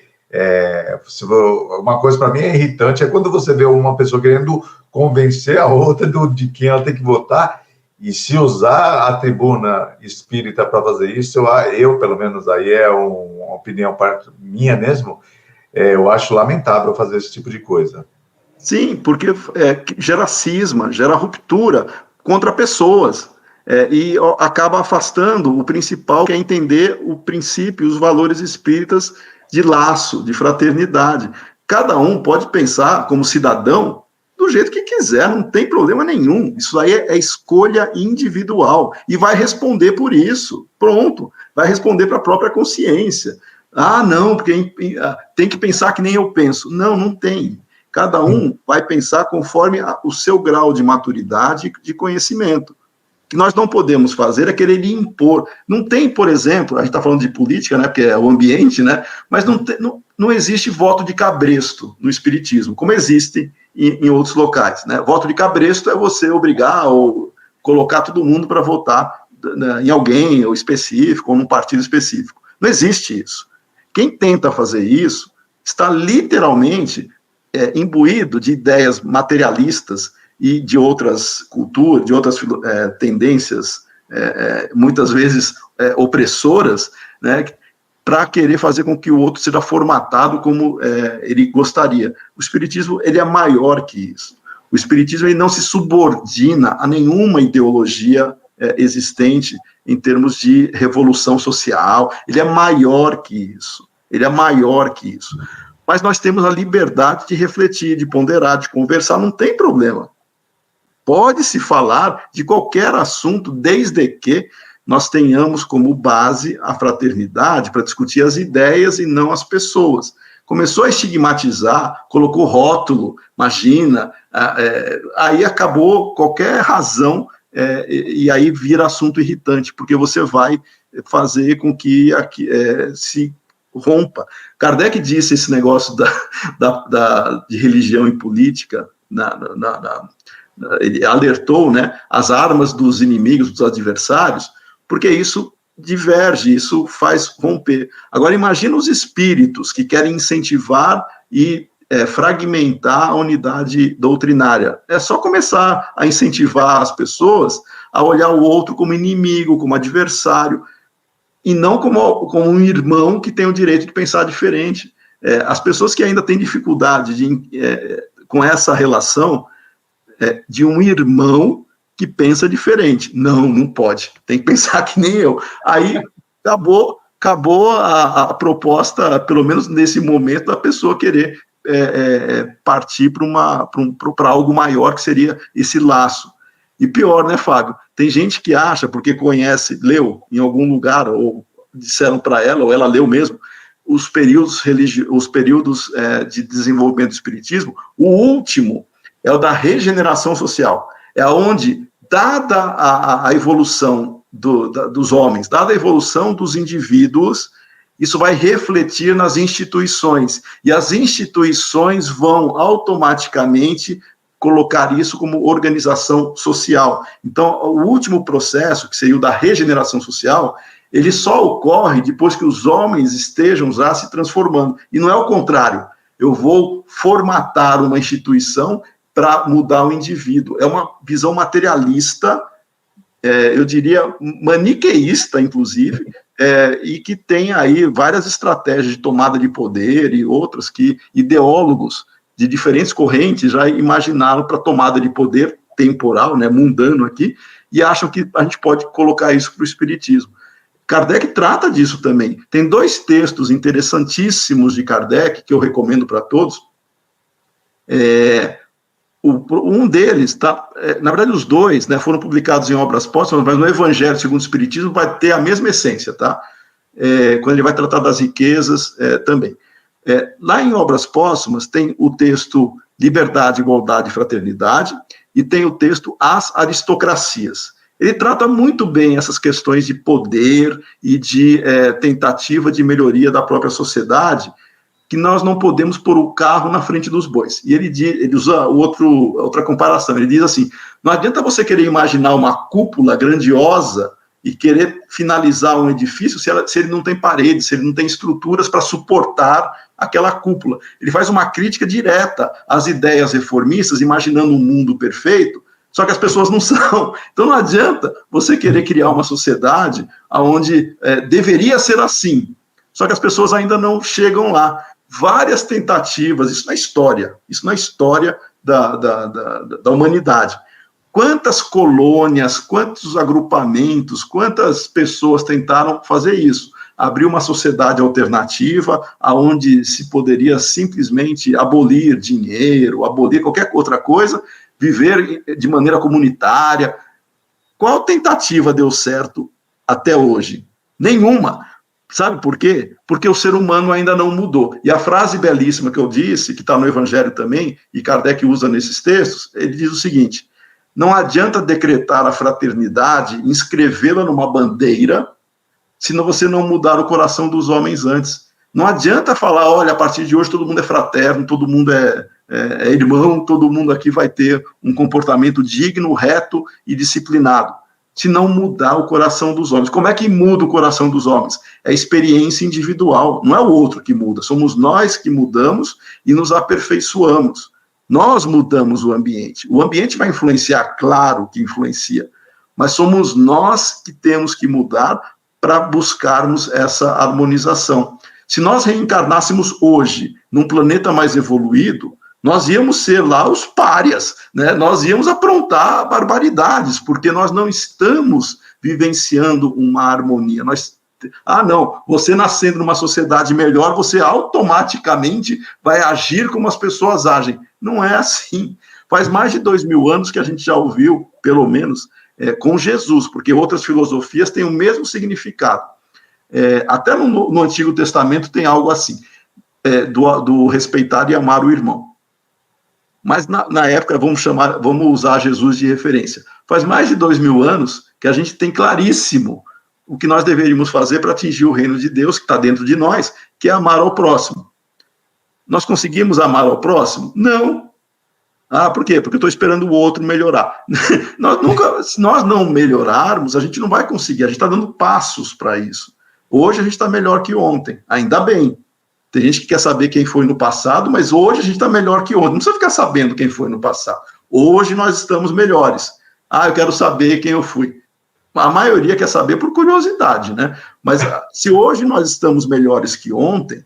uma coisa para mim é irritante, é quando você vê uma pessoa querendo convencer a outra de quem ela tem que votar, e se usar a tribuna espírita para fazer isso, eu, pelo menos, aí é uma opinião minha mesmo, eu acho lamentável fazer esse tipo de coisa. Sim, porque gera cisma, gera ruptura contra pessoas. e acaba afastando o principal, que é entender o princípio, os valores espíritas de laço, de fraternidade. Cada um pode pensar como cidadão do jeito que quiser, não tem problema nenhum. Isso aí é escolha individual e vai responder por isso. Pronto, vai responder para a própria consciência. Ah, não, porque tem que pensar que nem eu penso. Não, não tem. Cada um vai pensar conforme o seu grau de maturidade e de conhecimento. O que nós não podemos fazer é querer lhe impor. Não tem, por exemplo, a gente está falando de política, né, porque é o ambiente, né, mas não existe voto de cabresto no espiritismo, como existe em outros locais. Né? Voto de cabresto é você obrigar ou colocar todo mundo para votar em alguém ou específico, ou num partido específico. Não existe isso. Quem tenta fazer isso está literalmente imbuído de ideias materialistas e de outras culturas, de outras tendências, muitas vezes opressoras, né, para querer fazer com que o outro seja formatado como ele gostaria. O espiritismo, ele é maior que isso. O espiritismo, ele não se subordina a nenhuma ideologia existente em termos de revolução social. Ele é maior que isso. Ele é maior que isso. Mas nós temos a liberdade de refletir, de ponderar, de conversar, não tem problema. Pode-se falar de qualquer assunto, desde que nós tenhamos como base a fraternidade para discutir as ideias e não as pessoas. Começou a estigmatizar, colocou rótulo, imagina, aí acabou qualquer razão, e aí vira assunto irritante, porque você vai fazer com que se rompa. Kardec disse esse negócio de religião e política, ele alertou, né, as armas dos inimigos, dos adversários, porque isso diverge, isso faz romper. Agora, imagina os espíritos que querem incentivar e fragmentar a unidade doutrinária. É só começar a incentivar as pessoas a olhar o outro como inimigo, como adversário, e não como um irmão que tem o direito de pensar diferente. As pessoas que ainda têm dificuldade com essa relação de um irmão que pensa diferente. Não pode. Tem que pensar que nem eu. Aí acabou a proposta, pelo menos nesse momento, da pessoa querer partir para algo maior, que seria esse laço. E pior, né, Fábio? Tem gente que acha, porque leu em algum lugar, ou disseram para ela, ou ela leu mesmo, os períodos de desenvolvimento do espiritismo. O último é o da regeneração social. É onde, dada a evolução dos homens, dada a evolução dos indivíduos, isso vai refletir nas instituições. E as instituições vão automaticamente colocar isso como organização social. Então, o último processo, que seria o da regeneração social, ele só ocorre depois que os homens estejam já se transformando. E não é o contrário. Eu vou formatar uma instituição para mudar o indivíduo. É uma visão materialista, eu diria maniqueísta, inclusive, e que tem aí várias estratégias de tomada de poder e outras que ideólogos de diferentes correntes já imaginaram para tomada de poder temporal, né, mundano aqui, e acham que a gente pode colocar isso para o espiritismo. Kardec trata disso também. Tem 2 textos interessantíssimos de Kardec, que eu recomendo para todos. Um deles, na verdade os 2, né, foram publicados em obras póstumas, mas no Evangelho segundo o Espiritismo vai ter a mesma essência, tá? Quando ele vai tratar das riquezas também. Lá em obras póstumas tem o texto Liberdade, Igualdade e Fraternidade, e tem o texto As Aristocracias. Ele trata muito bem essas questões de poder e de tentativa de melhoria da própria sociedade, que nós não podemos pôr o carro na frente dos bois. E ele usa outra comparação. Ele diz assim: não adianta você querer imaginar uma cúpula grandiosa e querer finalizar um edifício se ele não tem paredes, se ele não tem estruturas para suportar aquela cúpula. Ele faz uma crítica direta às ideias reformistas, imaginando um mundo perfeito, só que as pessoas não são. Então não adianta você querer criar uma sociedade onde deveria ser assim, só que as pessoas ainda não chegam lá. Várias tentativas, isso na história da humanidade. Quantas colônias, quantos agrupamentos, quantas pessoas tentaram fazer isso? Abrir uma sociedade alternativa, onde se poderia simplesmente abolir dinheiro, abolir qualquer outra coisa, viver de maneira comunitária. Qual tentativa deu certo até hoje? Nenhuma. Sabe por quê? Porque o ser humano ainda não mudou. E a frase belíssima que eu disse, que está no Evangelho também, e Kardec usa nesses textos, ele diz o seguinte: não adianta decretar a fraternidade, inscrevê-la numa bandeira, se você não mudar o coração dos homens antes. Não adianta falar, olha, a partir de hoje todo mundo é fraterno, todo mundo é irmão, todo mundo aqui vai ter um comportamento digno, reto e disciplinado, se não mudar o coração dos homens. Como é que muda o coração dos homens? É a experiência individual, não é o outro que muda, somos nós que mudamos e nos aperfeiçoamos. Nós mudamos o ambiente vai influenciar, claro que influencia, mas somos nós que temos que mudar para buscarmos essa harmonização. Se nós reencarnássemos hoje num planeta mais evoluído, nós íamos ser lá os párias, né? Nós íamos aprontar barbaridades, porque nós não estamos vivenciando uma harmonia. Não, você nascendo numa sociedade melhor, você automaticamente vai agir como as pessoas agem. Não é assim. Faz mais de 2000 anos que a gente já ouviu, pelo menos, com Jesus, porque outras filosofias têm o mesmo significado. Até no Antigo Testamento tem algo assim, do respeitar e amar o irmão. Mas na época, vamos usar Jesus de referência. Faz mais de 2000 anos que a gente tem claríssimo o que nós deveríamos fazer para atingir o reino de Deus, que está dentro de nós, que é amar ao próximo. Nós conseguimos amar ao próximo? Não. Por quê? Porque eu estou esperando o outro melhorar. Se nós não melhorarmos, a gente não vai conseguir, a gente está dando passos para isso. Hoje a gente está melhor que ontem, ainda bem. Tem gente que quer saber quem foi no passado, mas hoje a gente está melhor que ontem. Não precisa ficar sabendo quem foi no passado. Hoje nós estamos melhores. Eu quero saber quem eu fui. A maioria quer saber por curiosidade, né? Mas se hoje nós estamos melhores que ontem,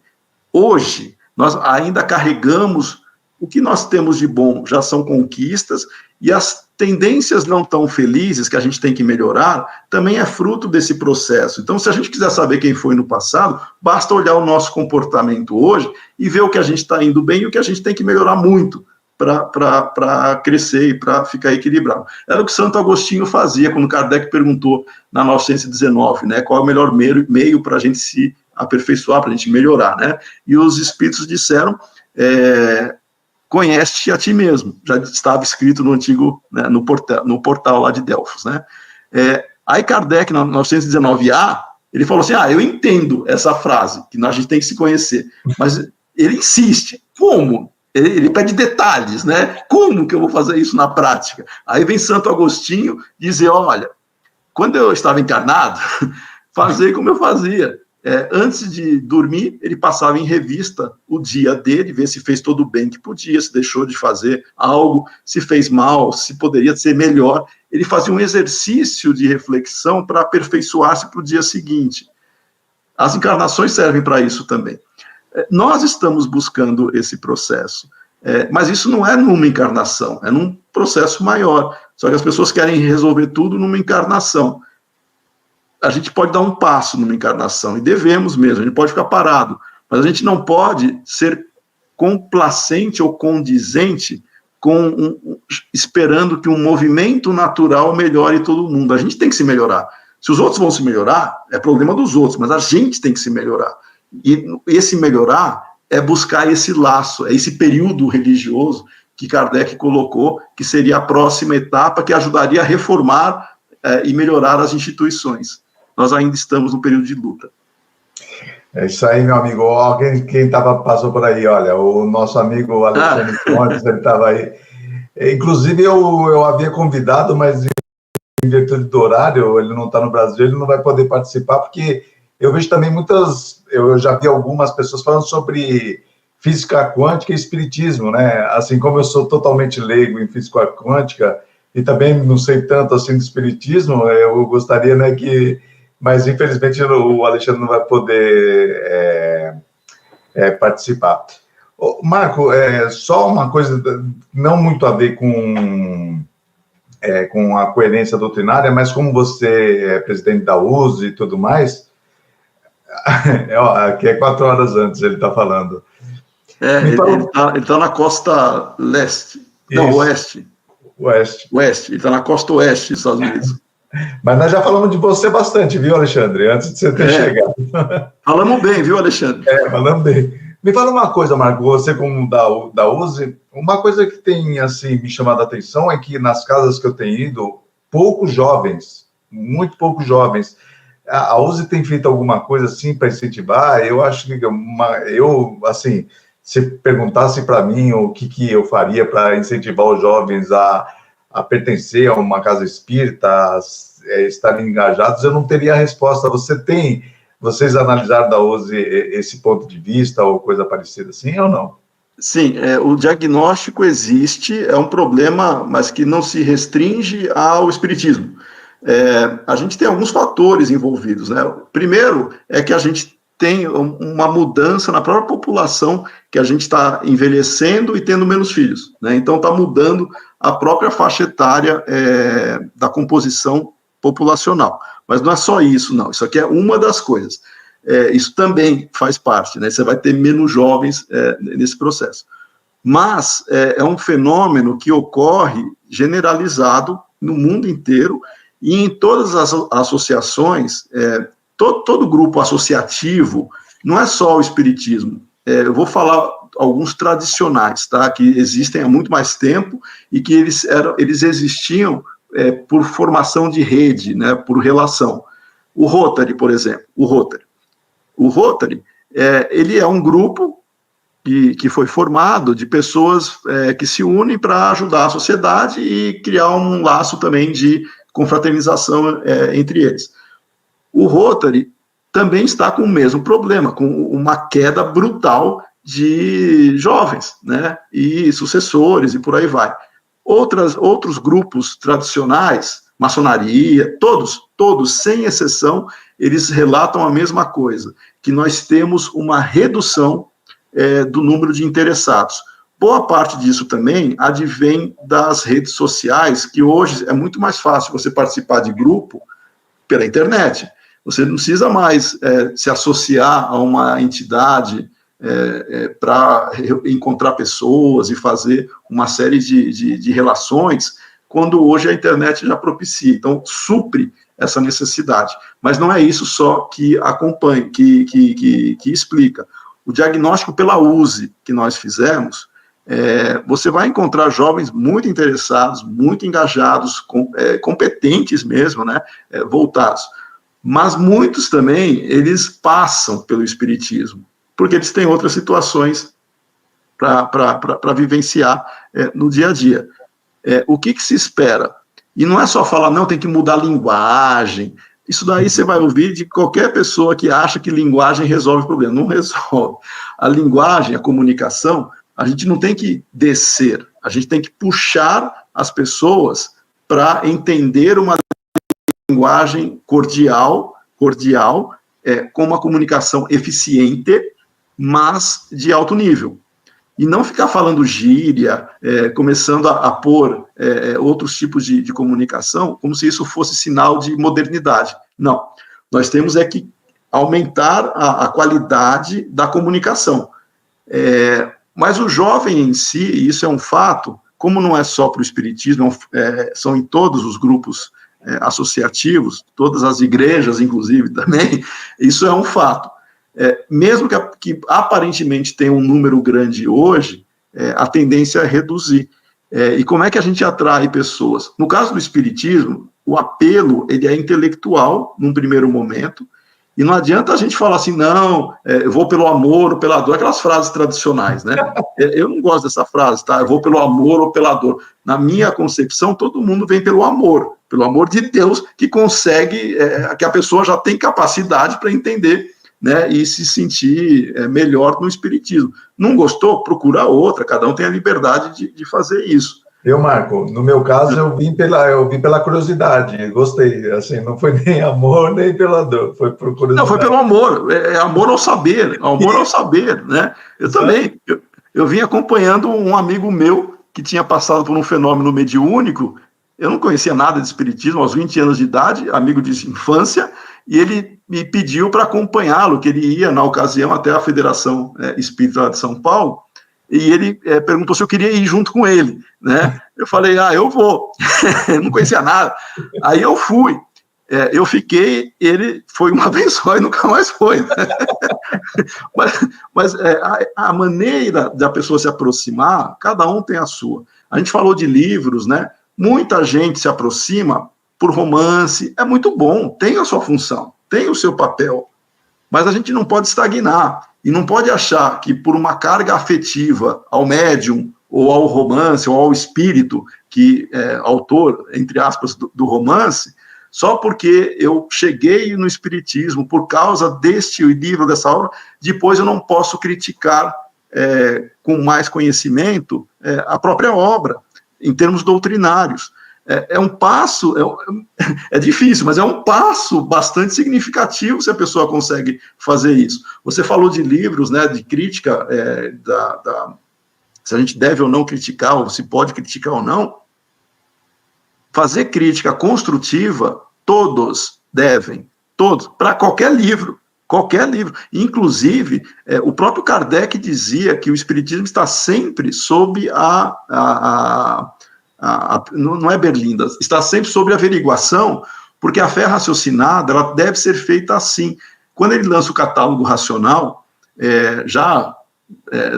hoje nós ainda carregamos o que nós temos de bom, já são conquistas, e as tendências não tão felizes que a gente tem que melhorar, também é fruto desse processo. Então, se a gente quiser saber quem foi no passado, basta olhar o nosso comportamento hoje e ver o que a gente está indo bem e o que a gente tem que melhorar muito para crescer e para ficar equilibrado. Era o que Santo Agostinho fazia quando Kardec perguntou na 919, né, qual é o melhor meio para a gente se aperfeiçoar, para a gente melhorar, né? E os espíritos disseram, conhece-te a ti mesmo, já estava escrito no antigo, né, no portal lá de Delfos, né? Aí Kardec, na 919A, ele falou assim, eu entendo essa frase, que a gente tem que se conhecer, mas ele insiste, como? Ele pede detalhes, né? Como que eu vou fazer isso na prática? Aí vem Santo Agostinho dizer, olha, quando eu estava encarnado, fazer como eu fazia. Antes de dormir, ele passava em revista o dia dele, ver se fez todo o bem que podia, se deixou de fazer algo, se fez mal, se poderia ser melhor. Ele fazia um exercício de reflexão para aperfeiçoar-se para o dia seguinte. As encarnações servem para isso também. Nós estamos buscando esse processo, mas isso não é numa encarnação, é num processo maior. Só que as pessoas querem resolver tudo numa encarnação. A gente pode dar um passo numa encarnação, e devemos mesmo, a gente pode ficar parado, mas a gente não pode ser complacente ou condizente esperando que um movimento natural melhore todo mundo. A gente tem que se melhorar. Se os outros vão se melhorar, é problema dos outros, mas a gente tem que se melhorar. E esse melhorar é buscar esse laço, é esse período religioso que Kardec colocou, que seria a próxima etapa, que ajudaria a reformar e melhorar as instituições. Nós ainda estamos no período de luta. É isso aí, meu amigo. Quem passou por aí, olha, o nosso amigo Alexandre Fontes, ele estava aí. Inclusive, eu havia convidado, mas em virtude do horário, ele não está no Brasil, ele não vai poder participar, porque eu vejo também eu já vi algumas pessoas falando sobre física quântica e espiritismo, né? Assim como eu sou totalmente leigo em física quântica e também não sei tanto assim do espiritismo, eu gostaria, né, mas infelizmente o Alexandre não vai poder participar. Marco, só uma coisa não muito a ver com com a coerência doutrinária, mas como você é presidente da USE e tudo mais, aqui é 4 horas antes ele está falando. Ele tá na costa leste, não, oeste. Oeste, ele está na costa oeste dos Estados Unidos. Mas nós já falamos de você bastante, viu, Alexandre? Antes de você ter chegado. Falamos bem, viu, Alexandre? Falamos bem. Me fala uma coisa, Marco, você como da USE, uma coisa que tem, assim, me chamado a atenção é que nas casas que eu tenho ido, poucos jovens, muito poucos jovens. A USE tem feito alguma coisa, assim, para incentivar? Eu acho que, assim, se perguntasse para mim o que eu faria para incentivar os jovens a pertencer a uma casa espírita, estarem engajados, eu não teria a resposta. Vocês analisaram da USE esse ponto de vista ou coisa parecida assim, ou não? Sim, o diagnóstico existe, é um problema, mas que não se restringe ao espiritismo. A gente tem alguns fatores envolvidos, né? Primeiro é que a gente tem uma mudança na própria população, que a gente está envelhecendo e tendo menos filhos, né? Então está mudando a própria faixa etária da composição populacional. Mas não é só isso, não. Isso aqui é uma das coisas. Isso também faz parte, né? Você vai ter menos jovens nesse processo. Mas é um fenômeno que ocorre generalizado no mundo inteiro e em todas as associações, todo grupo associativo, não é só o espiritismo. Eu vou falar alguns tradicionais, tá? Que existem há muito mais tempo e que eles existiam por formação de rede, né, por relação. O Rotary, por exemplo, o Rotary, ele é um grupo que foi formado de pessoas que se unem para ajudar a sociedade e criar um laço também de confraternização entre eles. O Rotary também está com o mesmo problema, com uma queda brutal de jovens, né, e sucessores e por aí vai. Outros grupos tradicionais, maçonaria, todos, sem exceção, eles relatam a mesma coisa, que nós temos uma redução do número de interessados. Boa parte disso também advém das redes sociais, que hoje é muito mais fácil você participar de grupo pela internet. Você não precisa mais se associar a uma entidade para encontrar pessoas e fazer uma série de relações, quando hoje a internet já propicia. Então, supre essa necessidade. Mas não é isso só que acompanha, que explica. O diagnóstico pela USE que nós fizemos, você vai encontrar jovens muito interessados, muito engajados, competentes mesmo, né, voltados. Mas muitos também, eles passam pelo espiritismo, porque eles têm outras situações para vivenciar no dia a dia. O que se espera? E não é só falar, não, tem que mudar a linguagem. Isso daí você vai ouvir de qualquer pessoa que acha que linguagem resolve o problema. Não resolve. A linguagem, a comunicação, a gente não tem que descer, a gente tem que puxar as pessoas para entender uma linguagem cordial, com uma comunicação eficiente, mas de alto nível. E não ficar falando gíria, começando a pôr outros tipos de comunicação, como se isso fosse sinal de modernidade. Não. Nós temos que aumentar a qualidade da comunicação. Mas o jovem em si, e isso é um fato, como não é só para o espiritismo, são em todos os grupos associativos, todas as igrejas, inclusive, também, isso é um fato. Mesmo que aparentemente tenha um número grande hoje, a tendência é reduzir. E como é que a gente atrai pessoas? No caso do espiritismo, o apelo ele é intelectual, num primeiro momento, e não adianta a gente falar assim, não, eu vou pelo amor ou pela dor, aquelas frases tradicionais, né? Eu não gosto dessa frase, tá? Eu vou pelo amor ou pela dor. Na minha concepção, todo mundo vem pelo amor de Deus, que consegue, que a pessoa já tem capacidade para entender, né, e se sentir melhor no espiritismo. Não gostou? Procura outra, cada um tem a liberdade de fazer isso. Marco, no meu caso, eu vim pela curiosidade, gostei, assim, não foi nem amor, nem pela dor, foi por curiosidade. Não, foi pelo amor, amor ao saber, né? Eu também, eu vim acompanhando um amigo meu que tinha passado por um fenômeno mediúnico, eu não conhecia nada de espiritismo, aos 20 anos de idade, amigo de infância, e ele me pediu para acompanhá-lo, que ele ia, na ocasião, até a Federação Espírita de São Paulo, e ele perguntou se eu queria ir junto com ele, né? Eu falei, eu vou. Não conhecia nada. Aí eu fui. Eu fiquei, ele foi uma vez só e nunca mais foi. Né? mas a maneira da pessoa se aproximar, cada um tem a sua. A gente falou de livros, né? Muita gente se aproxima por romance, é muito bom, tem a sua função, tem o seu papel, mas a gente não pode estagnar, e não pode achar que por uma carga afetiva ao médium, ou ao romance, ou ao espírito, que é autor, entre aspas, do romance, só porque eu cheguei no espiritismo por causa deste livro, dessa obra, depois eu não posso criticar com mais conhecimento a própria obra, em termos doutrinários. É um passo, é difícil, mas é um passo bastante significativo se a pessoa consegue fazer isso. Você falou de livros, né, de crítica, se a gente deve ou não criticar, ou se pode criticar ou não. Fazer crítica construtiva, todos devem, todos, para qualquer livro. Inclusive, o próprio Kardec dizia que o espiritismo está sempre sob não é berlinda, está sempre sob averiguação, porque a fé raciocinada ela deve ser feita assim. Quando ele lança o Catálogo Racional,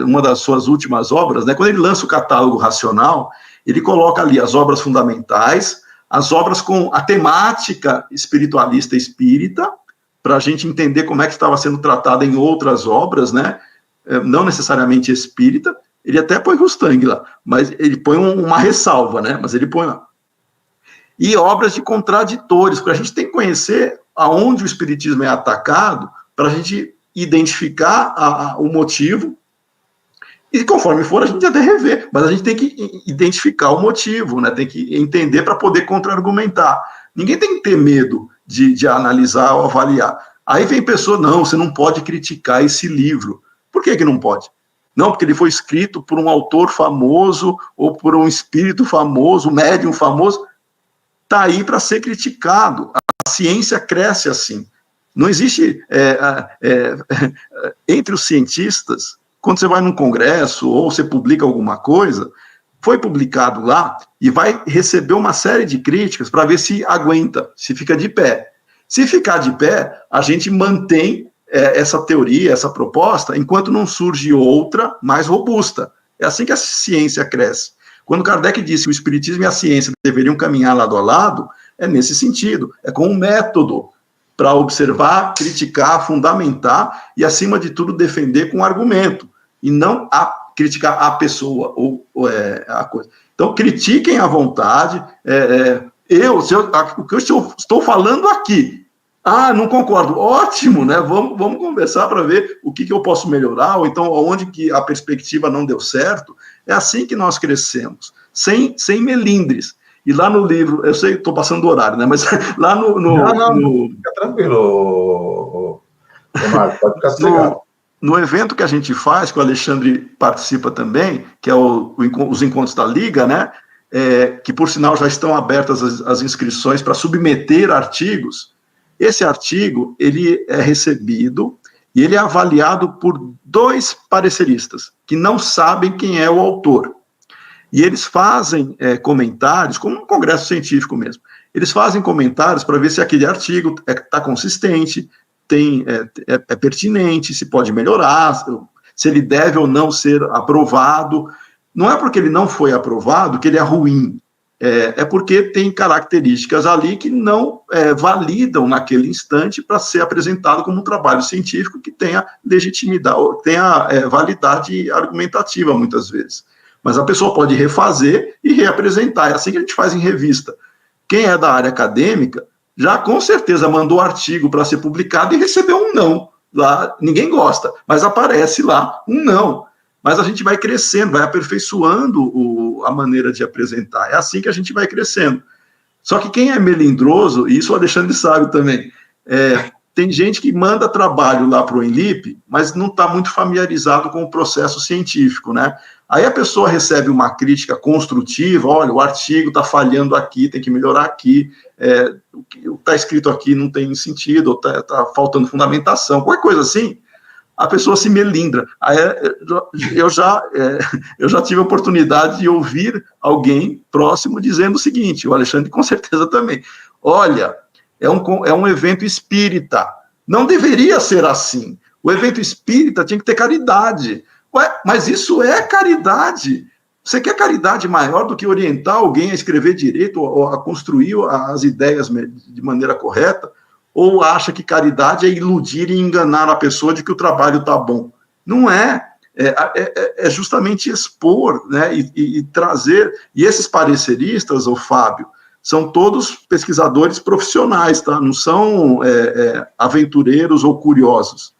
uma das suas últimas obras, né, quando ele lança o Catálogo Racional, ele coloca ali as obras fundamentais, as obras com a temática espiritualista espírita, para a gente entender como é que estava sendo tratada em outras obras, né, não necessariamente espírita. Ele até põe Rustang lá, mas ele põe uma ressalva, né? Mas ele põe lá. E obras de contraditores, porque a gente tem que conhecer aonde o espiritismo é atacado para a gente identificar o motivo e, conforme for, a gente até rever, mas a gente tem que identificar o motivo, né? Tem que entender para poder contra-argumentar. Ninguém tem que ter medo de analisar ou avaliar. Aí vem pessoa, não, você não pode criticar esse livro. Por que não pode? Não, porque ele foi escrito por um autor famoso ou por um espírito famoso, um médium famoso. Está aí para ser criticado. A ciência cresce assim. Não existe... entre os cientistas, quando você vai num congresso ou você publica alguma coisa, foi publicado lá e vai receber uma série de críticas para ver se aguenta, se fica de pé. Se ficar de pé, a gente mantém essa teoria, essa proposta, enquanto não surge outra mais robusta. É assim que a ciência cresce. Quando Kardec disse que o espiritismo e a ciência deveriam caminhar lado a lado, é nesse sentido. É com um método para observar, criticar, fundamentar e, acima de tudo, defender com argumento. E não criticar a pessoa ou a coisa. Então, critiquem à vontade. O que eu estou falando aqui, não concordo. Ótimo, né? Vamos conversar para ver o que eu posso melhorar, ou então onde que a perspectiva não deu certo. É assim que nós crescemos, sem melindres. E lá no livro, eu sei, estou passando do horário, né? Mas lá Não, fica tranquilo, Marco, pode ficar sossegado. No evento que a gente faz, que o Alexandre participa também, que é os Encontros da Liga, né? Que, por sinal, já estão abertas as inscrições para submeter artigos. Esse artigo, ele é recebido e ele é avaliado por 2 pareceristas, que não sabem quem é o autor. E eles fazem comentários, como um congresso científico mesmo. Eles fazem comentários para ver se aquele artigo está consistente, é pertinente, se pode melhorar, se ele deve ou não ser aprovado. Não é porque ele não foi aprovado que ele é ruim. É porque tem características ali que não validam naquele instante para ser apresentado como um trabalho científico que tenha legitimidade, tenha validade argumentativa, muitas vezes. Mas a pessoa pode refazer e reapresentar. É assim que a gente faz em revista. Quem é da área acadêmica já com certeza mandou artigo para ser publicado e recebeu um não. Lá ninguém gosta, mas aparece lá um não. Mas a gente vai crescendo, vai aperfeiçoando a maneira de apresentar. É assim que a gente vai crescendo. Só que quem é melindroso, e isso o Alexandre sabe também, tem gente que manda trabalho lá para o Enlip, mas não está muito familiarizado com o processo científico, né? Aí a pessoa recebe uma crítica construtiva, olha, o artigo está falhando aqui, tem que melhorar aqui, o que está escrito aqui não tem sentido, ou está faltando fundamentação, qualquer coisa assim, a pessoa se melindra. Aí eu já tive a oportunidade de ouvir alguém próximo dizendo o seguinte, o Alexandre com certeza também, olha, é um evento espírita, não deveria ser assim, o evento espírita tinha que ter caridade. Ué, mas isso é caridade. Você quer caridade maior do que orientar alguém a escrever direito ou a construir as ideias de maneira correta? Ou acha que caridade é iludir e enganar a pessoa de que o trabalho está bom? Não é. É justamente expor, né, e trazer. E esses pareceristas, ô Fábio, são todos pesquisadores profissionais, tá? Não são aventureiros ou curiosos.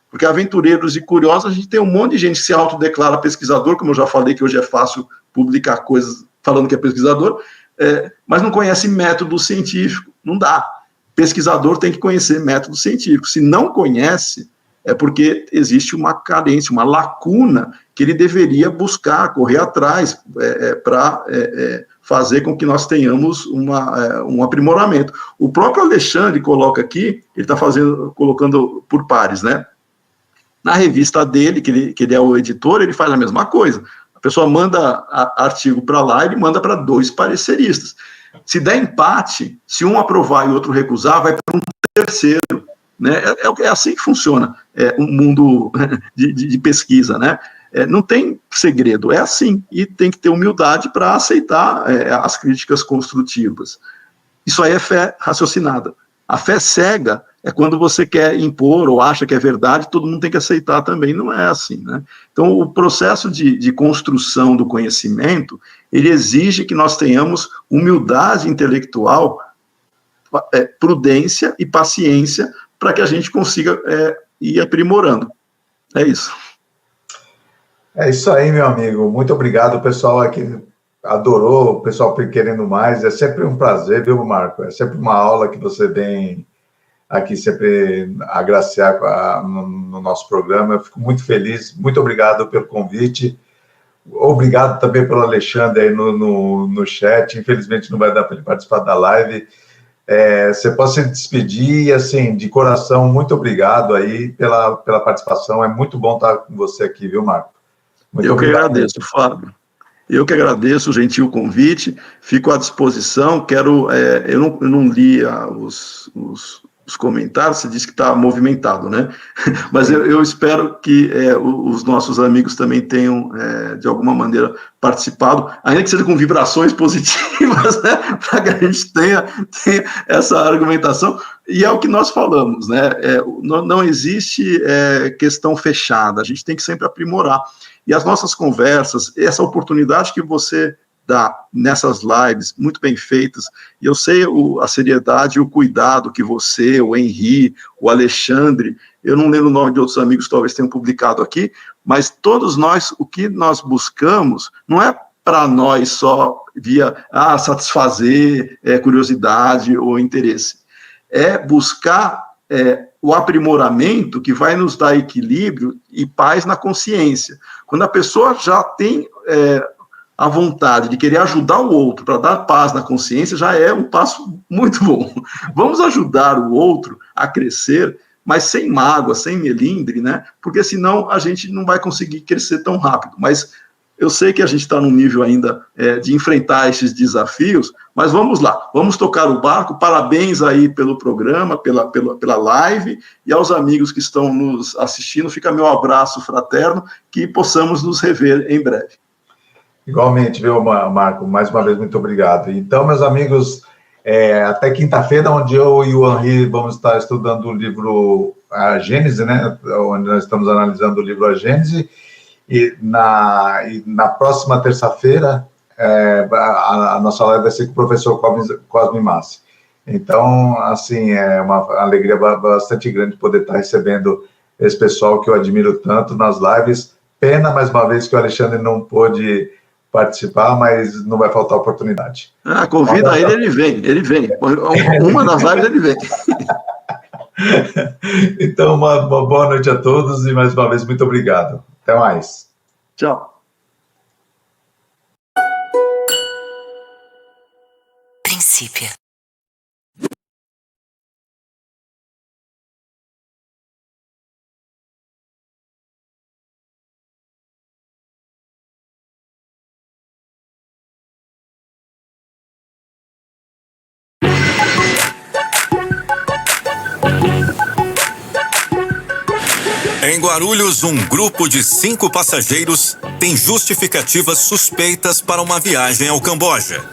Porque aventureiros e curiosos, a gente tem um monte de gente que se autodeclara pesquisador, como eu já falei, que hoje é fácil publicar coisas falando que é pesquisador, mas não conhece método científico. Não dá. Pesquisador tem que conhecer método científico. Se não conhece, é porque existe uma carência, uma lacuna que ele deveria buscar, correr atrás, para fazer com que nós tenhamos um aprimoramento. O próprio Alexandre coloca aqui, ele está colocando por pares, né? Na revista dele, que ele é o editor, ele faz a mesma coisa. A pessoa manda artigo para lá, ele manda para 2 pareceristas. Se der empate, se um aprovar e o outro recusar, vai para um terceiro. Né? É assim que funciona um mundo de pesquisa, né? Não tem segredo, é assim. E tem que ter humildade para aceitar as críticas construtivas. Isso aí é fé raciocinada. A fé cega é quando você quer impor ou acha que é verdade, todo mundo tem que aceitar também, não é assim, né? Então, o processo de construção do conhecimento, ele exige que nós tenhamos humildade intelectual, prudência e paciência para que a gente consiga ir aprimorando. É isso. É isso aí, meu amigo. Muito obrigado, o pessoal aqui adorou, o pessoal querendo mais. É sempre um prazer, viu, Marco? É sempre uma aula que você vem aqui sempre agraciar no nosso programa. Eu fico muito feliz. Muito obrigado pelo convite. Obrigado também pelo Alexandre aí no chat. Infelizmente não vai dar para ele participar da live. Você pode se despedir, assim, de coração, muito obrigado aí pela participação. É muito bom estar com você aqui, viu, Marco? Muito obrigado. Que agradeço, Fábio. Eu que agradeço o gentil convite, fico à disposição. Eu não li os comentários, você disse que está movimentado, né? Mas eu espero que os nossos amigos também tenham, de alguma maneira, participado, ainda que seja com vibrações positivas, né? Para que a gente tenha essa argumentação. E é o que nós falamos, né? Não existe questão fechada, a gente tem que sempre aprimorar. E as nossas conversas, essa oportunidade que você dá nessas lives, muito bem feitas, e eu sei a seriedade e o cuidado que você, o Henri, o Alexandre, eu não lembro o nome de outros amigos que talvez tenham publicado aqui, mas todos nós, o que nós buscamos, não é para nós só via satisfazer curiosidade ou interesse, é buscar o aprimoramento que vai nos dar equilíbrio e paz na consciência. Quando a pessoa já tem a vontade de querer ajudar o outro para dar paz na consciência, já é um passo muito bom. Vamos ajudar o outro a crescer, mas sem mágoa, sem melindre, né? Porque senão a gente não vai conseguir crescer tão rápido. Mas eu sei que a gente está num nível ainda de enfrentar esses desafios, mas vamos lá, vamos tocar o barco. Parabéns aí pelo programa, pela live, e aos amigos que estão nos assistindo, fica meu abraço fraterno, que possamos nos rever em breve. Igualmente, viu, Marco? Mais uma vez, muito obrigado. Então, meus amigos, até quinta-feira, onde eu e o Henri vamos estar estudando o livro A Gênese, né? Onde nós estamos analisando o livro A Gênese, e na próxima terça-feira, a nossa live vai ser com o professor Cosme Massi. Então, assim, é uma alegria bastante grande poder estar recebendo esse pessoal que eu admiro tanto nas lives. Pena, mais uma vez, que o Alexandre não pôde participar, mas não vai faltar oportunidade. Convida ele vem. Uma das lives ele vem. Então, uma boa noite a todos e mais uma vez, muito obrigado. Até mais. Tchau. Princípio. Em Guarulhos, um grupo de 5 passageiros tem justificativas suspeitas para uma viagem ao Camboja.